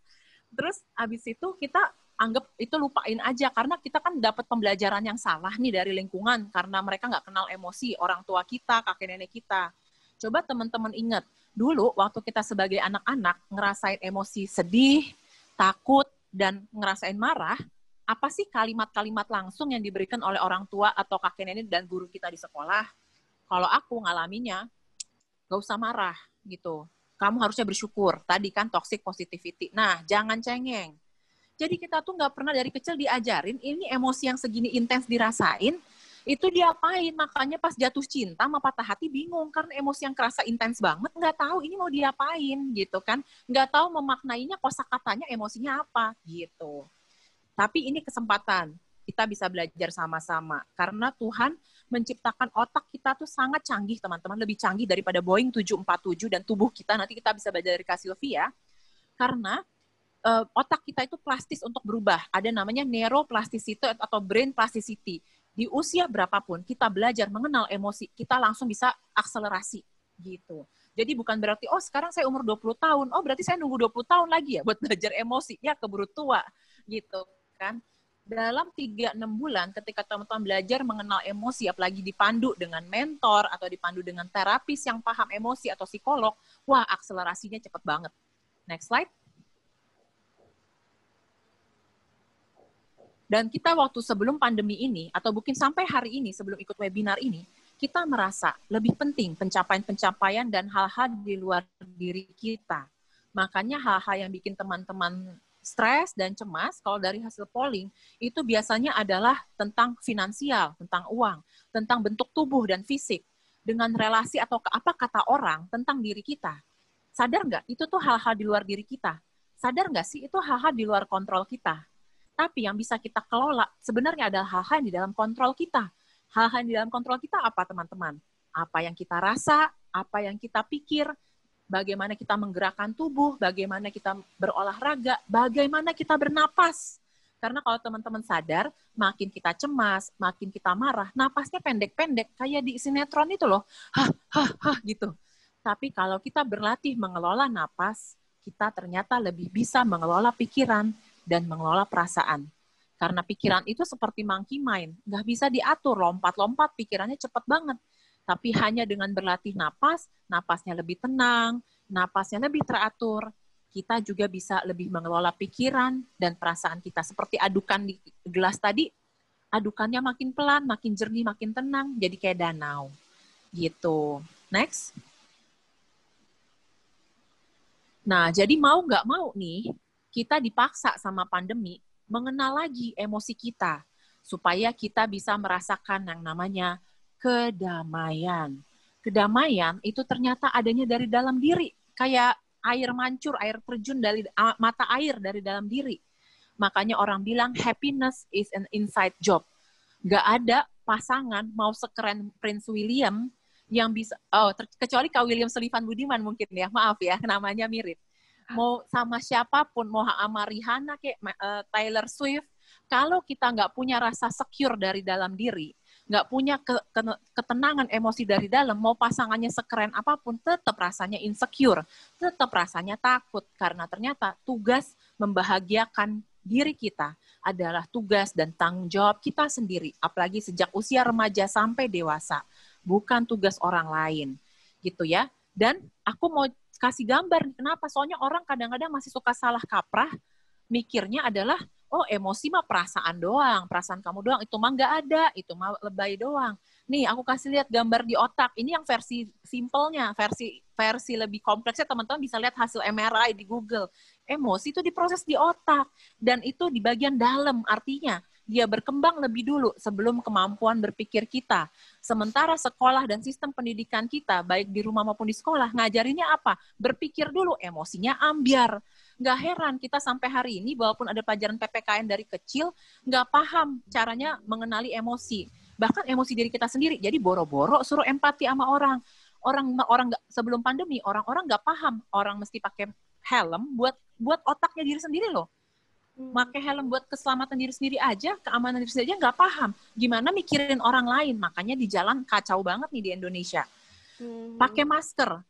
Terus abis itu kita anggap itu lupain aja, karena kita kan dapat pembelajaran yang salah nih dari lingkungan, karena mereka nggak kenal emosi orang tua kita, kakek nenek kita. Coba teman-teman ingat, dulu waktu kita sebagai anak-anak ngerasain emosi sedih, takut, dan ngerasain marah, apa sih kalimat-kalimat langsung yang diberikan oleh orang tua atau kakek nenek dan guru kita di sekolah? Kalau aku ngalaminnya, gak usah marah gitu. Kamu harusnya bersyukur. Tadi kan toxic positivity. Nah, jangan cengeng. Jadi kita tuh gak pernah dari kecil diajarin, ini emosi yang segini intens dirasain, itu diapain. Makanya pas jatuh cinta sama patah hati bingung, karena emosi yang kerasa intens banget, nggak tahu ini mau diapain gitu kan. Nggak tahu memaknainya, kosakatanya emosinya apa gitu. Tapi ini kesempatan, kita bisa belajar sama-sama. Karena Tuhan menciptakan otak kita tuh sangat canggih, teman-teman. Lebih canggih daripada Boeing 747 dan tubuh kita. Nanti kita bisa belajar dari Kak Sylvia. Karena otak kita itu plastis untuk berubah. Ada namanya neuroplasticity atau brain plasticity. Di usia berapapun, kita belajar mengenal emosi, kita langsung bisa akselerasi gitu. Jadi bukan berarti, oh sekarang saya umur 20 tahun, oh berarti saya nunggu 20 tahun lagi ya buat belajar emosi. Ya keburu tua gitu kan. Dalam 3-6 bulan ketika teman-teman belajar mengenal emosi, apalagi dipandu dengan mentor atau dipandu dengan terapis yang paham emosi atau psikolog, wah akselerasinya cepet banget. Next slide. Dan kita waktu sebelum pandemi ini, atau mungkin sampai hari ini sebelum ikut webinar ini, kita merasa lebih penting pencapaian-pencapaian dan hal-hal di luar diri kita. Makanya hal-hal yang bikin teman-teman stres dan cemas, kalau dari hasil polling, itu biasanya adalah tentang finansial, tentang uang, tentang bentuk tubuh dan fisik, dengan relasi atau apa kata orang tentang diri kita. Sadar nggak? Itu tuh hal-hal di luar diri kita. Sadar nggak sih? Itu hal-hal di luar kontrol kita. Tapi yang bisa kita kelola sebenarnya adalah hal-hal yang di dalam kontrol kita. Hal-hal yang di dalam kontrol kita apa, teman-teman? Apa yang kita rasa, apa yang kita pikir, bagaimana kita menggerakkan tubuh, bagaimana kita berolahraga, bagaimana kita bernapas. Karena kalau teman-teman sadar, makin kita cemas, makin kita marah, napasnya pendek-pendek, kayak di sinetron itu loh, gitu. Tapi kalau kita berlatih mengelola napas, kita ternyata lebih bisa mengelola pikiran dan mengelola perasaan. Karena pikiran itu seperti monkey mind, nggak bisa diatur, lompat-lompat, pikirannya cepat banget. Tapi hanya dengan berlatih napas, napasnya lebih tenang, napasnya lebih teratur, kita juga bisa lebih mengelola pikiran dan perasaan kita. Seperti adukan di gelas tadi, adukannya makin pelan, makin jernih, makin tenang, jadi kayak danau. Gitu. Next. Nah, jadi mau nggak mau nih, kita dipaksa sama pandemi mengenal lagi emosi kita supaya kita bisa merasakan yang namanya kedamaian. Kedamaian itu ternyata adanya dari dalam diri, kayak air mancur, air terjun dari mata air dari dalam diri. Makanya orang bilang happiness is an inside job. Gak ada pasangan mau sekeren Prince William yang bisa, kecuali Kak William Sullivan Budiman mungkin ya, maaf ya, namanya mirip. Mau sama siapapun, mau sama Rihanna kayak Taylor Swift, kalau kita nggak punya rasa secure dari dalam diri, nggak punya ketenangan emosi dari dalam, mau pasangannya sekeren apapun, tetap rasanya insecure, tetap rasanya takut, karena ternyata tugas membahagiakan diri kita adalah tugas dan tanggung jawab kita sendiri, apalagi sejak usia remaja sampai dewasa, bukan tugas orang lain, gitu ya. Dan aku mau kasih gambar, kenapa? Soalnya orang kadang-kadang masih suka salah kaprah, mikirnya adalah, oh emosi mah perasaan doang, perasaan kamu doang, itu mah nggak ada, itu mah lebay doang. Nih, aku kasih lihat gambar di otak, ini yang versi simpelnya, versi lebih kompleksnya teman-teman bisa lihat hasil MRI di Google. Emosi itu diproses di otak, dan itu di bagian dalam, artinya dia berkembang lebih dulu sebelum kemampuan berpikir kita. Sementara sekolah dan sistem pendidikan kita, baik di rumah maupun di sekolah, ngajarinnya apa? Berpikir dulu, emosinya ambiar. Nggak heran kita sampai hari ini, walaupun ada pelajaran PPKN dari kecil, nggak paham caranya mengenali emosi. Bahkan emosi diri kita sendiri. Jadi boro-boro suruh empati sama orang. Orang sebelum pandemi, orang-orang nggak paham. Orang mesti pakai helm buat otaknya diri sendiri loh. Pakai helm buat keselamatan diri sendiri aja, keamanan diri sendiri aja nggak paham. Gimana mikirin orang lain? Makanya di jalan kacau banget nih di Indonesia. Pakai masker.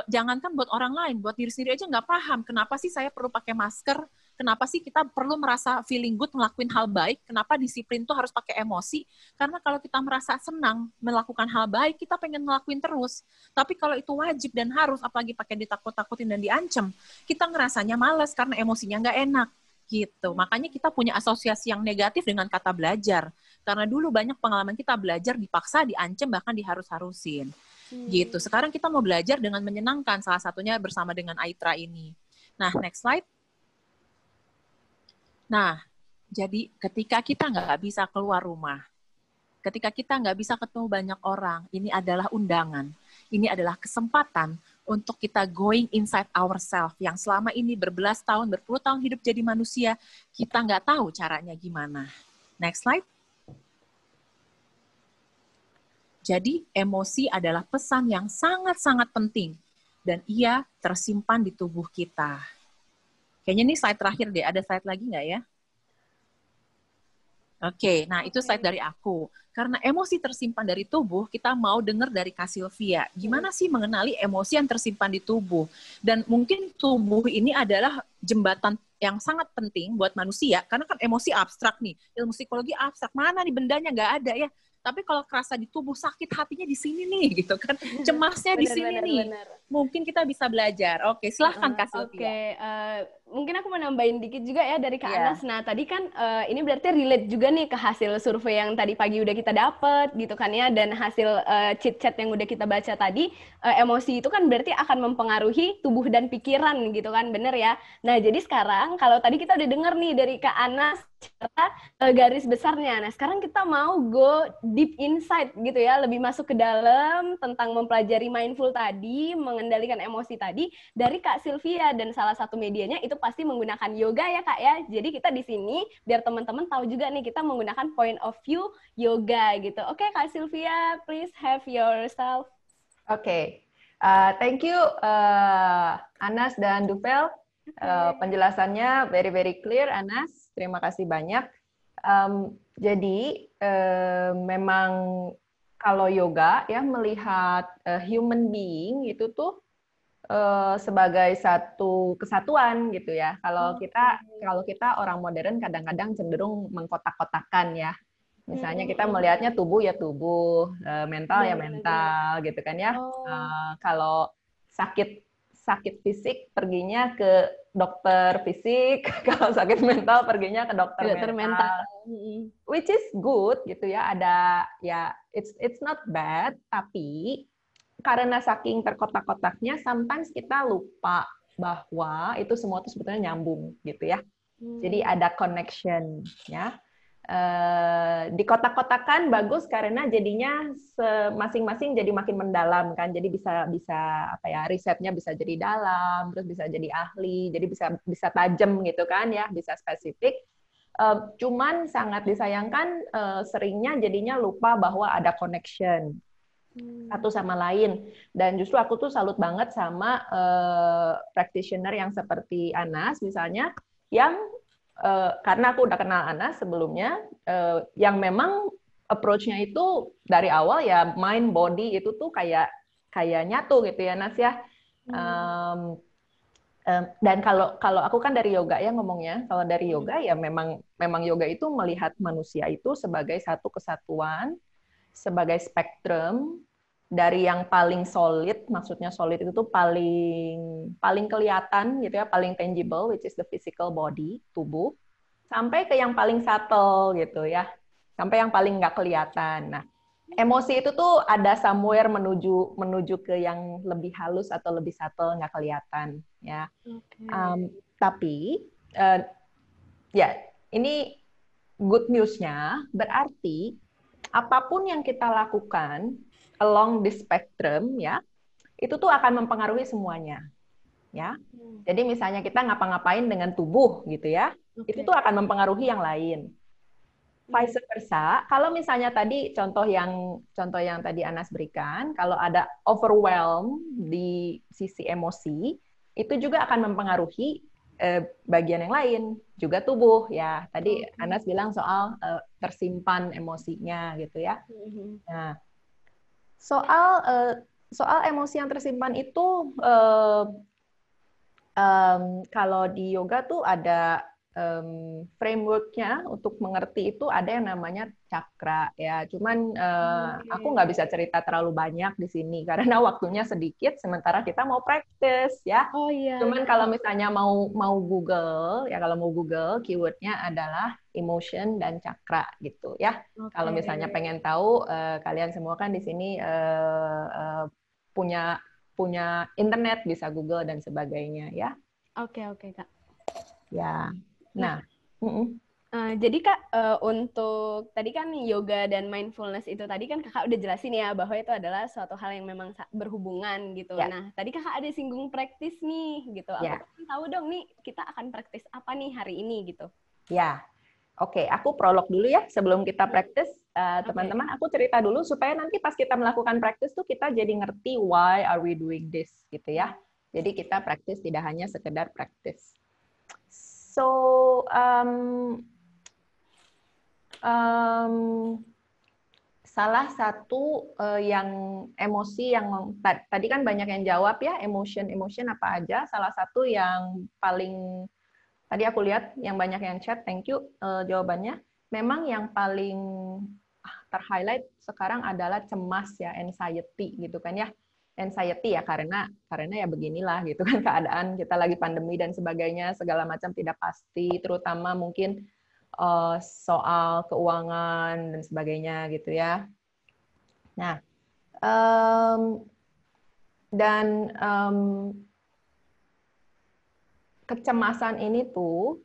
Jangankan buat orang lain, buat diri sendiri aja nggak paham. Kenapa sih saya perlu pakai masker? kenapa sih kita perlu merasa feeling good ngelakuin hal baik, kenapa disiplin tuh harus pakai emosi, karena kalau kita merasa senang melakukan hal baik, kita pengen ngelakuin terus. Tapi kalau itu wajib dan harus, apalagi pakai ditakut-takutin dan diancam, kita ngerasanya males karena emosinya nggak enak. Gitu. Makanya kita punya asosiasi yang negatif dengan kata belajar. Karena dulu banyak pengalaman kita belajar dipaksa, diancam, bahkan diharus-harusin. Gitu. Sekarang kita mau belajar dengan menyenangkan, salah satunya bersama dengan Aitra ini. Nah, next slide. Nah, jadi ketika kita nggak bisa keluar rumah, ketika kita nggak bisa ketemu banyak orang, ini adalah undangan. Ini adalah kesempatan untuk kita going inside ourselves, yang selama ini berbelas tahun, berpuluh tahun hidup jadi manusia, kita nggak tahu caranya gimana. Next slide. Jadi emosi adalah pesan yang sangat-sangat penting, dan ia tersimpan di tubuh kita. Kayaknya ini slide terakhir deh, ada slide lagi nggak ya? Oke, nah itu slide dari aku. Karena emosi tersimpan dari tubuh, kita mau dengar dari Kak Sylvia. Gimana sih mengenali emosi yang tersimpan di tubuh? Dan mungkin tubuh ini adalah jembatan yang sangat penting buat manusia, karena kan emosi abstrak nih. Ilmu psikologi abstrak, mana nih bendanya, nggak ada ya. Tapi kalau kerasa di tubuh, sakit hatinya di sini nih, gitu kan. Cemasnya di sini nih. Mungkin kita bisa belajar. Oke, silahkan Kak Sylvia.
Mungkin aku mau nambahin dikit juga ya dari Kak Anas. Nah, tadi kan ini berarti relate juga nih ke hasil survei yang tadi pagi udah kita dapet gitu kan ya, dan hasil chit-chat yang udah kita baca tadi, emosi itu kan berarti akan mempengaruhi tubuh dan pikiran gitu kan, bener ya? Nah, jadi sekarang kalau tadi kita udah denger nih dari Kak Anas cara garis besarnya. Nah, sekarang kita mau go deep insight gitu ya, lebih masuk ke dalam tentang mempelajari mindful tadi, mengendalikan emosi tadi dari Kak Sylvia, dan salah satu medianya itu pasti menggunakan yoga ya Kak ya. Jadi kita di sini biar teman-teman tahu juga nih kita menggunakan point of view yoga gitu. Oke Kak Sylvia, please have yourself.
Oke. Thank you Anas dan Dupel. Penjelasannya very clear Anas. Terima kasih banyak. Jadi memang kalau yoga ya melihat human being itu tuh sebagai satu kesatuan gitu ya. Kalau kita orang modern kadang-kadang cenderung mengkotak-kotakan ya. Misalnya kita melihatnya tubuh ya tubuh, mental ya mental gitu kan ya. Kalau sakit fisik perginya ke dokter fisik, kalau sakit mental perginya ke dokter mental. Which is good gitu ya. Ada ya it's not bad, tapi karena saking terkotak-kotaknya, sometimes kita lupa bahwa itu semua itu sebetulnya nyambung gitu ya. Jadi ada connection ya. Di kotak-kotakan bagus karena jadinya masing-masing jadi makin mendalam kan. Jadi bisa apa ya, risetnya bisa jadi dalam, terus bisa jadi ahli, jadi bisa tajam gitu kan ya, bisa spesifik. Cuman sangat disayangkan seringnya jadinya lupa bahwa ada connection satu sama lain. Dan justru aku tuh salut banget sama practitioner yang seperti Anas misalnya, yang karena aku udah kenal Anas sebelumnya, yang memang approach-nya itu dari awal ya mind body itu tuh kayak nyatu gitu ya Anas ya. Dan kalau aku kan dari yoga ya ngomongnya, kalau dari yoga ya memang yoga itu melihat manusia itu sebagai satu kesatuan, sebagai spektrum dari yang paling solid, maksudnya solid itu tuh paling kelihatan gitu ya, paling tangible, which is the physical body, tubuh, sampai ke yang paling subtle gitu ya, sampai yang paling nggak kelihatan. Nah, emosi itu tuh ada somewhere menuju ke yang lebih halus atau lebih subtle, nggak kelihatan ya. Tapi ya ini good news-nya berarti apapun yang kita lakukan along the spectrum ya, itu tuh akan mempengaruhi semuanya. Ya. Jadi misalnya kita ngapa-ngapain dengan tubuh gitu ya, itu tuh akan mempengaruhi yang lain. Vice versa, kalau misalnya tadi contoh yang tadi Anas berikan, kalau ada overwhelm di sisi emosi, itu juga akan mempengaruhi bagian yang lain, juga tubuh ya. Tadi Anas bilang soal tersimpan emosinya gitu ya. Nah, soal emosi yang tersimpan itu kalau di yoga tuh ada framework-nya untuk mengerti itu ada yang namanya cakra ya. Cuman aku nggak bisa cerita terlalu banyak di sini karena waktunya sedikit. Sementara kita mau practice ya.
Oh iya.
Cuman kalau misalnya mau Google ya, kalau mau Google keywordnya adalah emotion dan cakra gitu ya. Kalau misalnya pengen tahu, kalian semua kan di sini punya internet, bisa Google dan sebagainya ya.
Oke, Kak.
Ya. Nah,
jadi Kak, untuk tadi kan yoga dan mindfulness itu tadi kan Kakak udah jelasin ya bahwa itu adalah suatu hal yang memang berhubungan gitu.
Ya.
Nah, tadi Kakak ada singgung praktis nih gitu.
Ya.
Aku pengen tahu dong nih kita akan praktis apa nih hari ini gitu.
Ya. Oke, aku prolog dulu ya sebelum kita praktis. Teman-teman, aku cerita dulu supaya nanti pas kita melakukan praktis tuh kita jadi ngerti why are we doing this gitu ya. Jadi kita praktis tidak hanya sekedar praktis. So, salah satu yang emosi yang tadi kan banyak yang jawab ya, emotion apa aja. Salah satu yang paling tadi aku lihat yang banyak yang chat, thank you jawabannya. Memang yang paling terhighlight sekarang adalah cemas ya, anxiety gitu kan ya. Anxiety ya karena ya beginilah gitu kan keadaan kita lagi pandemi dan sebagainya, segala macam tidak pasti, terutama mungkin soal keuangan dan sebagainya gitu ya. Nah, kecemasan ini tuh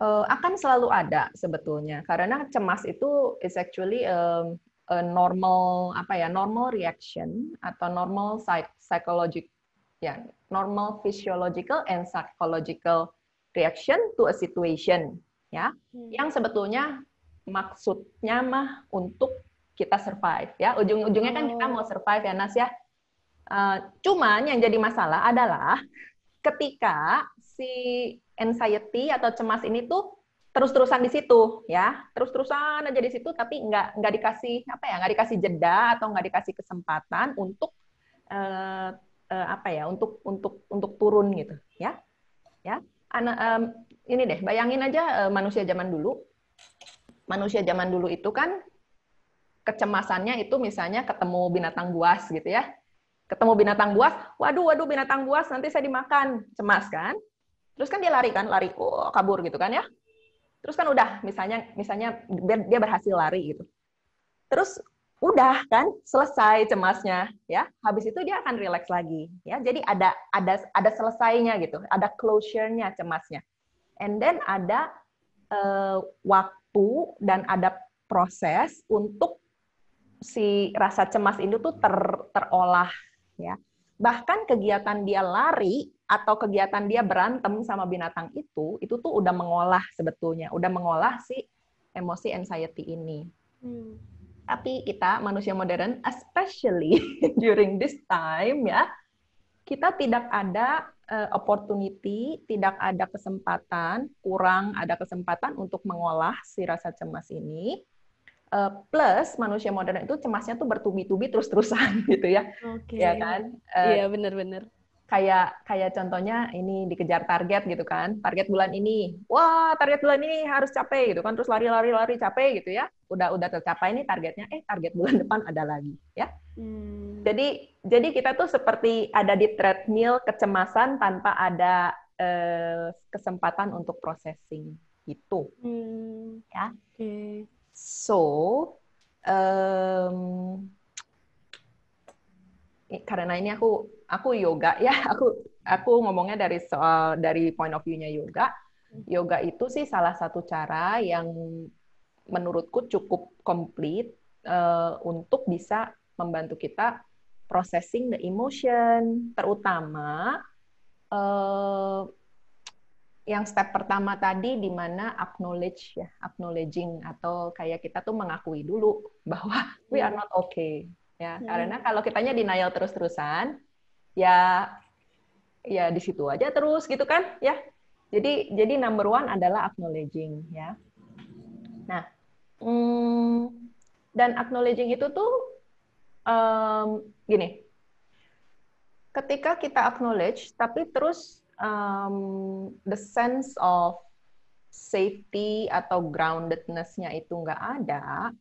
akan selalu ada sebetulnya karena cemas itu is actually a normal reaction atau normal normal physiological and psychological reaction to a situation ya, yang sebetulnya maksudnya mah untuk kita survive ya, ujung-ujungnya kan kita mau survive ya Nas ya. Cuman yang jadi masalah adalah ketika si anxiety atau cemas ini tuh terus-terusan di situ ya, terus-terusan aja di situ, tapi nggak dikasih nggak dikasih jeda atau nggak dikasih kesempatan untuk untuk turun gitu ya. Ini deh, bayangin aja manusia zaman dulu. Manusia zaman dulu itu kan kecemasannya itu misalnya ketemu binatang buas gitu ya. Ketemu binatang buas, waduh binatang buas nanti saya dimakan, cemas kan? Terus kan dia lari, kabur gitu kan ya. Terus kan udah, misalnya dia berhasil lari gitu. Terus udah kan selesai cemasnya ya. Habis itu dia akan relax lagi ya. Jadi ada selesainya gitu, ada closure-nya cemasnya. And then ada waktu dan ada proses untuk si rasa cemas itu tuh terolah ya. Bahkan kegiatan dia lari atau kegiatan dia berantem sama binatang itu tuh udah mengolah sebetulnya, udah mengolah si emosi anxiety ini. Tapi kita manusia modern, especially during this time ya, kita tidak ada opportunity, tidak ada kesempatan, kurang ada kesempatan untuk mengolah si rasa cemas ini. Plus manusia modern itu cemasnya tuh bertubi-tubi terus-terusan gitu ya.
Oke.
Ya kan?
Iya, benar-benar.
Kayak contohnya ini dikejar target gitu kan. Target bulan ini. Wah, target bulan ini harus capai gitu kan. Terus lari capek gitu ya. Udah tercapai nih targetnya. Target bulan depan ada lagi ya. Jadi kita tuh seperti ada di treadmill kecemasan tanpa ada kesempatan untuk processing gitu. Ya.
Okay.
So, karena ini aku yoga ya, aku ngomongnya dari point of view-nya yoga. Yoga itu sih salah satu cara yang menurutku cukup komplit untuk bisa membantu kita processing the emotion, terutama yang step pertama tadi di mana acknowledging atau kayak kita tuh mengakui dulu bahwa we are not okay ya. Karena kalau kitanya denial terus-terusan ya di situ aja terus gitu kan ya. Jadi number one adalah acknowledging ya. Nah, dan acknowledging itu tuh gini. Ketika kita acknowledge tapi terus the sense of safety atau groundedness-nya itu nggak ada,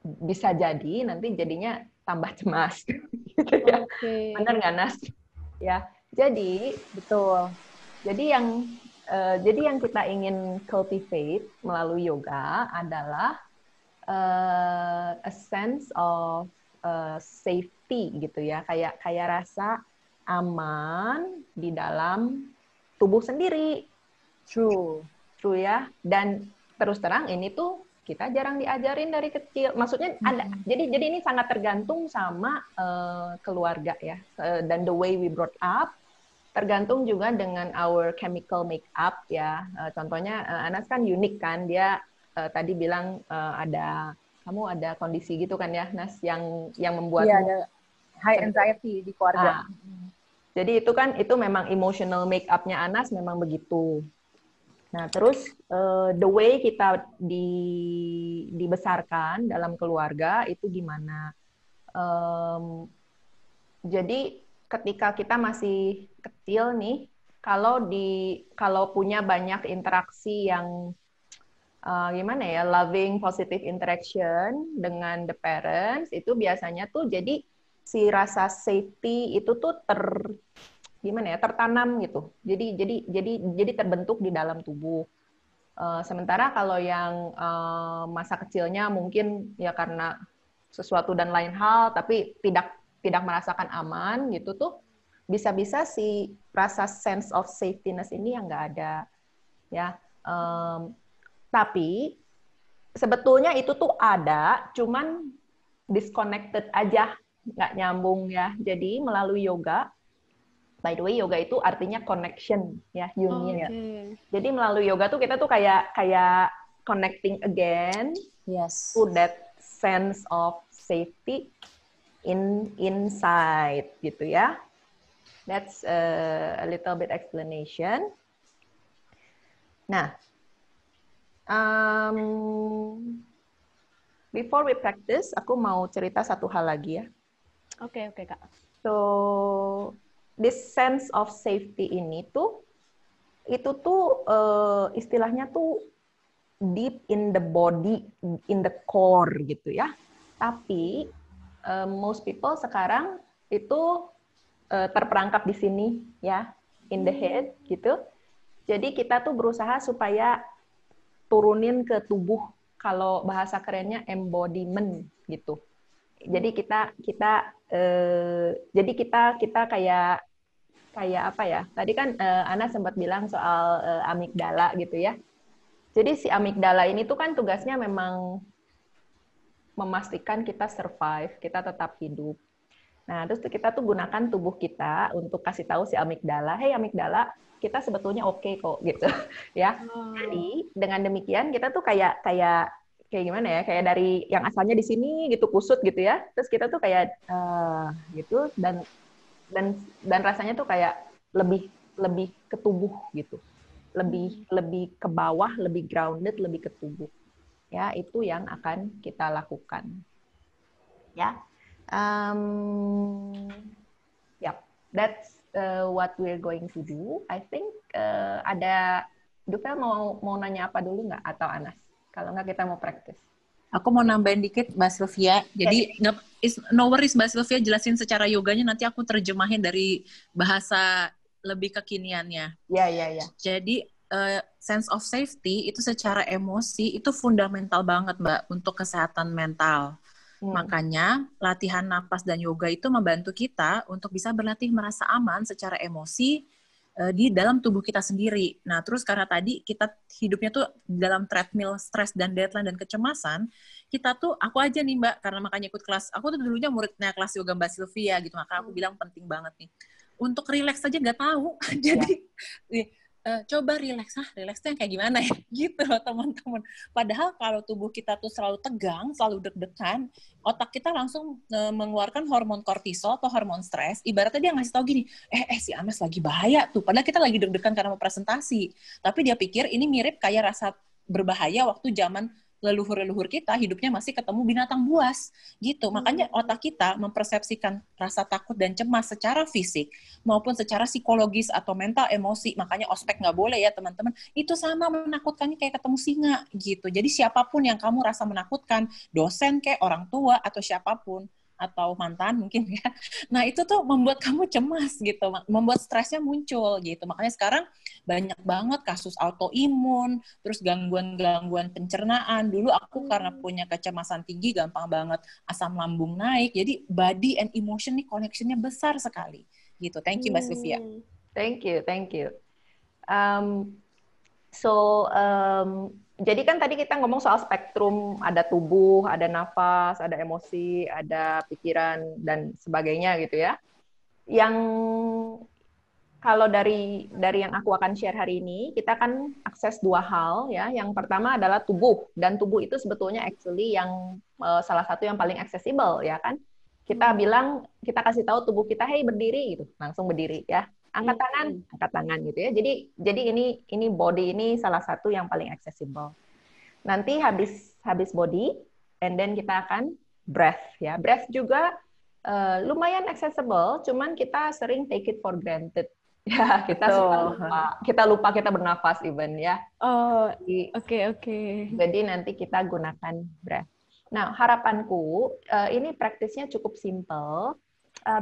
bisa jadi nanti jadinya tambah cemas. Gitu ya.
Oke.
Benar nggak, Nas? Ya, jadi
Betul.
jadi yang kita ingin cultivate melalui yoga adalah a sense of safety gitu ya, kayak rasa aman di dalam tubuh sendiri. True ya. Dan terus terang ini tuh kita jarang diajarin dari kecil. Maksudnya ada. Jadi ini sangat tergantung sama keluarga ya, dan the way we brought up. Tergantung juga dengan our chemical makeup ya. Contohnya Anas kan unik kan, dia tadi bilang kamu ada kondisi gitu kan ya, Nas, yang membuatmu
ada high anxiety di keluarga.
Jadi itu memang emotional make-up-nya Anas memang begitu. Nah, terus the way kita dibesarkan dalam keluarga itu gimana? Jadi ketika kita masih kecil nih, kalau punya banyak interaksi yang gimana ya, loving positive interaction dengan the parents, itu biasanya tuh jadi si rasa safety itu tuh tertanam gitu. Jadi terbentuk di dalam tubuh. Sementara kalau yang masa kecilnya mungkin ya karena sesuatu dan lain hal, tapi tidak merasakan aman gitu tuh, bisa-bisa si rasa sense of safetyness ini yang nggak ada ya. Tapi sebetulnya itu tuh ada, cuman disconnected aja, nggak nyambung ya. Jadi melalui yoga, by the way yoga itu artinya connection ya, union. Jadi melalui yoga tuh kita tuh kayak connecting again to that sense of safety inside gitu ya. That's a little bit explanation. Nah, before we practice, aku mau cerita satu hal lagi ya.
Oke, Kak.
So, this sense of safety ini tuh, itu tuh istilahnya tuh deep in the body, in the core gitu ya. Tapi most people sekarang itu terperangkap di sini ya, in the head gitu. Jadi kita tuh berusaha supaya turunin ke tubuh, kalau bahasa kerennya embodiment gitu. Jadi kita kayak apa ya? Tadi kan Ana sempat bilang soal amigdala gitu ya. Jadi si amigdala ini tuh kan tugasnya memang memastikan kita survive, kita tetap hidup. Nah, terus kita tuh gunakan tubuh kita untuk kasih tahu si amigdala, hey amigdala, kita sebetulnya oke kok gitu ya. Jadi dengan demikian kita tuh kayak gimana ya, kayak dari yang asalnya di sini gitu kusut gitu ya, terus kita tuh kayak gitu, dan rasanya tuh kayak lebih ke tubuh gitu, lebih ke bawah, lebih grounded, lebih ke tubuh ya. Itu yang akan kita lakukan ya. That's what we're going to do. I think ada Duvel mau nanya apa dulu nggak, atau Anas? Kalau nggak kita mau praktis.
Aku mau nambahin dikit, Mbak Sylvia. Jadi no worries Mbak Sylvia, jelasin secara yoganya, nanti aku terjemahin dari bahasa lebih kekiniannya.
Ya.
Jadi sense of safety itu secara emosi itu fundamental banget Mbak untuk kesehatan mental. Makanya latihan napas dan yoga itu membantu kita untuk bisa berlatih merasa aman secara emosi di dalam tubuh kita sendiri. Nah, terus karena tadi kita hidupnya tuh dalam treadmill stres dan deadline dan kecemasan, kita tuh, aku aja nih Mbak, karena makanya ikut kelas, aku tuh dulunya muridnya kelas yoga Mbak Sylvia gitu, maka aku bilang penting banget nih. Untuk relax aja nggak tahu. Jadi coba relax tuh yang kayak gimana ya, gitu loh teman-teman. Padahal kalau tubuh kita tuh selalu tegang, selalu deg-degan, otak kita langsung mengeluarkan hormon kortisol atau hormon stres. Ibaratnya dia ngasih tahu gini, si Anas lagi bahaya tuh. Padahal kita lagi deg-degan karena mau presentasi. Tapi dia pikir ini mirip kayak rasa berbahaya waktu zaman leluhur-leluhur kita hidupnya masih ketemu binatang buas gitu. Makanya otak kita mempersepsikan rasa takut dan cemas secara fisik maupun secara psikologis atau mental emosi. Makanya ospek nggak boleh ya teman-teman. Itu sama menakutkannya kayak ketemu singa gitu. Jadi siapapun yang kamu rasa menakutkan, dosen kayak orang tua atau siapapun, atau mantan mungkin ya. Nah itu tuh membuat kamu cemas gitu, membuat stresnya muncul gitu. Makanya sekarang banyak banget kasus autoimun, terus gangguan-gangguan pencernaan. Dulu aku karena punya kecemasan tinggi, gampang banget asam lambung naik. Jadi body and emotion nih connection-nya besar sekali. Gitu. Thank you Mbak Sylvia.
Thank you, thank you. Jadi kan tadi kita ngomong soal spektrum, ada tubuh, ada nafas, ada emosi, ada pikiran, dan sebagainya gitu ya. Yang kalau dari yang aku akan share hari ini, kita akan akses dua hal ya. Yang pertama adalah tubuh, dan tubuh itu sebetulnya actually yang salah satu yang paling accessible ya kan. Kita bilang, kita kasih tahu tubuh kita, hey berdiri gitu, langsung berdiri ya. Angkat tangan gitu ya. Jadi ini body ini salah satu yang paling accessible. Nanti habis body, and then kita akan breath ya. Breath juga lumayan accessible, cuman kita sering take it for granted. Ya, kita lupa kita bernafas even ya.
Oh, oke.
Jadi nanti kita gunakan breath. Nah, harapanku ini praktisnya cukup simple.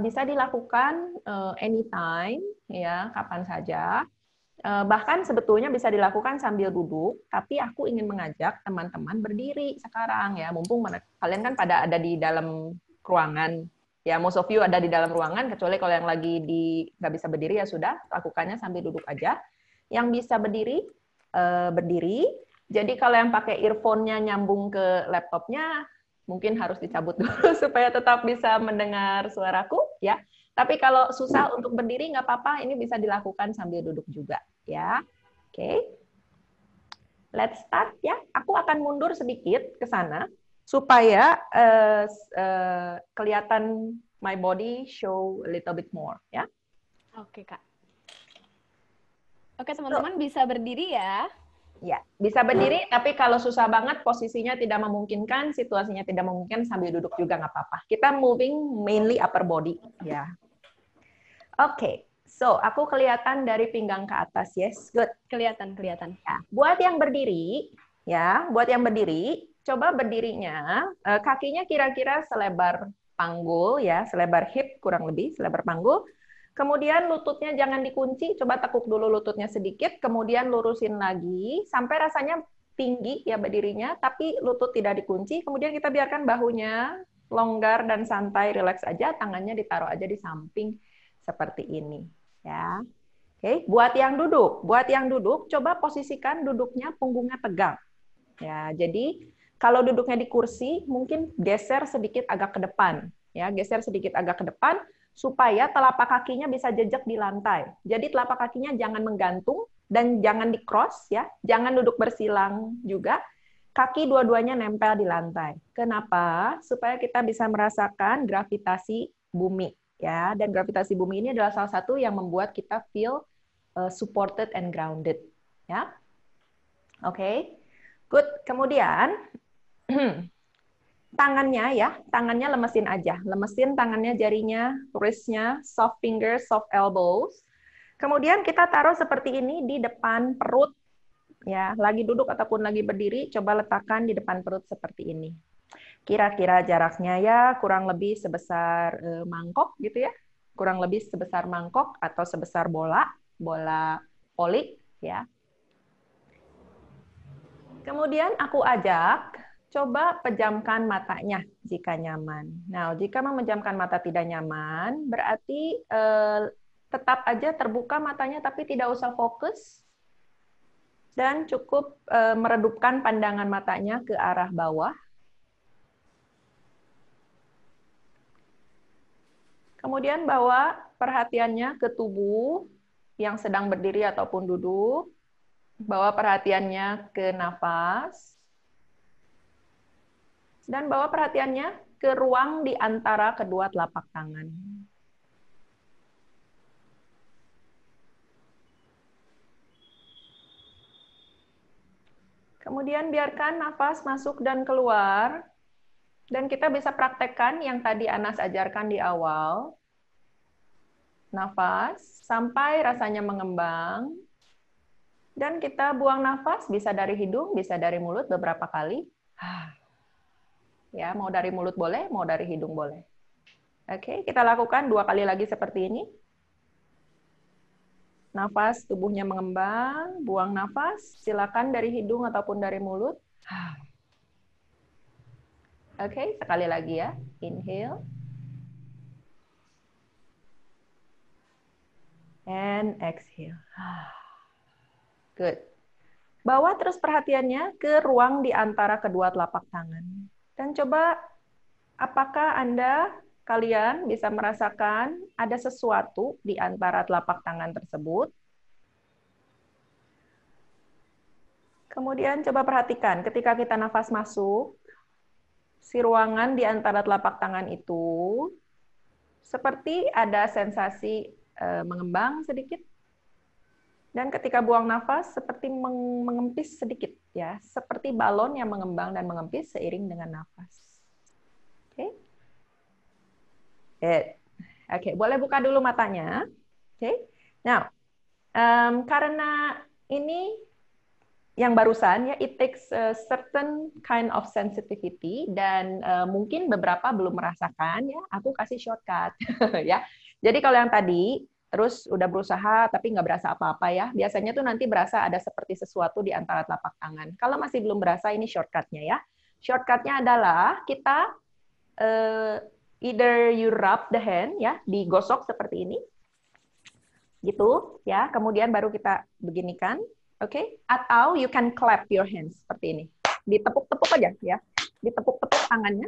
Bisa dilakukan anytime ya, kapan saja. Bahkan sebetulnya bisa dilakukan sambil duduk, tapi aku ingin mengajak teman-teman berdiri sekarang ya, mumpung kalian kan pada ada di dalam ruangan. Ya, most of you ada di dalam ruangan, kecuali kalau yang lagi nggak bisa berdiri ya sudah, lakukannya sambil duduk aja. Yang bisa berdiri, berdiri. Jadi kalau yang pakai earphone-nya nyambung ke laptopnya, mungkin harus dicabut dulu supaya tetap bisa mendengar suaraku ya. Tapi kalau susah untuk berdiri nggak apa-apa, ini bisa dilakukan sambil duduk juga ya. Oke. Let's start ya. Aku akan mundur sedikit ke sana supaya kelihatan my body show a little bit more ya.
Oke, Kak. Oke, teman-teman bisa berdiri ya.
Ya, bisa berdiri, tapi kalau susah banget, posisinya tidak memungkinkan, situasinya tidak memungkinkan, sambil duduk juga nggak apa-apa. Kita moving mainly upper body. Ya. Oke, so aku kelihatan dari pinggang ke atas, yes, good.
Kelihatan.
Ya, buat yang berdiri, coba berdirinya, kakinya kira-kira selebar panggul, ya, selebar hip kurang lebih, selebar panggul. Kemudian lututnya jangan dikunci, coba tekuk dulu lututnya sedikit, kemudian lurusin lagi, sampai rasanya tinggi ya berdirinya, tapi lutut tidak dikunci, kemudian kita biarkan bahunya longgar dan santai, relax aja, tangannya ditaruh aja di samping, seperti ini. Ya. Oke, buat yang duduk, coba posisikan duduknya punggungnya tegak. Ya, jadi kalau duduknya di kursi, mungkin geser sedikit agak ke depan. Ya, geser sedikit agak ke depan, supaya telapak kakinya bisa jejak di lantai. Jadi telapak kakinya jangan menggantung dan jangan di-cross ya, jangan duduk bersilang juga. Kaki dua-duanya nempel di lantai. Kenapa? Supaya kita bisa merasakan gravitasi bumi ya. Dan gravitasi bumi ini adalah salah satu yang membuat kita feel supported and grounded ya. Oke. Good. Kemudian tangannya lemesin aja. Lemesin tangannya, jarinya, wristnya, soft fingers, soft elbows. Kemudian kita taruh seperti ini di depan perut. Ya, lagi duduk ataupun lagi berdiri, coba letakkan di depan perut seperti ini. Kira-kira jaraknya ya kurang lebih sebesar mangkok gitu ya. Kurang lebih sebesar mangkok atau sebesar bola voli ya. Kemudian aku ajak coba pejamkan matanya jika nyaman. Nah, jika memejamkan mata tidak nyaman, berarti tetap aja terbuka matanya tapi tidak usah fokus. Dan cukup meredupkan pandangan matanya ke arah bawah. Kemudian bawa perhatiannya ke tubuh yang sedang berdiri ataupun duduk. Bawa perhatiannya ke nafas. Dan bawa perhatiannya ke ruang di antara kedua telapak tangan. Kemudian biarkan nafas masuk dan keluar. Dan kita bisa praktekkan yang tadi Anas ajarkan di awal. Nafas sampai rasanya mengembang. Dan kita buang nafas, bisa dari hidung, bisa dari mulut beberapa kali. Ya, mau dari mulut boleh, mau dari hidung boleh. Oke, kita lakukan 2 kali lagi seperti ini. Nafas tubuhnya mengembang, buang nafas, silakan dari hidung ataupun dari mulut. Oke, sekali lagi ya. Inhale. And exhale. Good. Bawa terus perhatiannya ke ruang di antara kedua telapak tangan. Dan coba apakah kalian bisa merasakan ada sesuatu di antara telapak tangan tersebut? Kemudian coba perhatikan ketika kita nafas masuk, si ruangan di antara telapak tangan itu seperti ada sensasi mengembang sedikit. Dan ketika buang nafas seperti mengempis sedikit ya, seperti balon yang mengembang dan mengempis seiring dengan nafas. Oke. Oke, boleh buka dulu matanya. Oke. Now, karena ini yang barusan ya, it takes a certain kind of sensitivity dan mungkin beberapa belum merasakan ya, aku kasih shortcut ya. Jadi kalau yang tadi terus udah berusaha tapi nggak berasa apa-apa ya, biasanya tuh nanti berasa ada seperti sesuatu di antara telapak tangan. Kalau masih belum berasa, ini shortcutnya ya. Shortcutnya adalah kita either you rub the hand ya, digosok seperti ini, gitu ya. Kemudian baru kita beginikan. Oke, atau you can clap your hands seperti ini. Ditepuk-tepuk aja ya. Ditepuk-tepuk tangannya.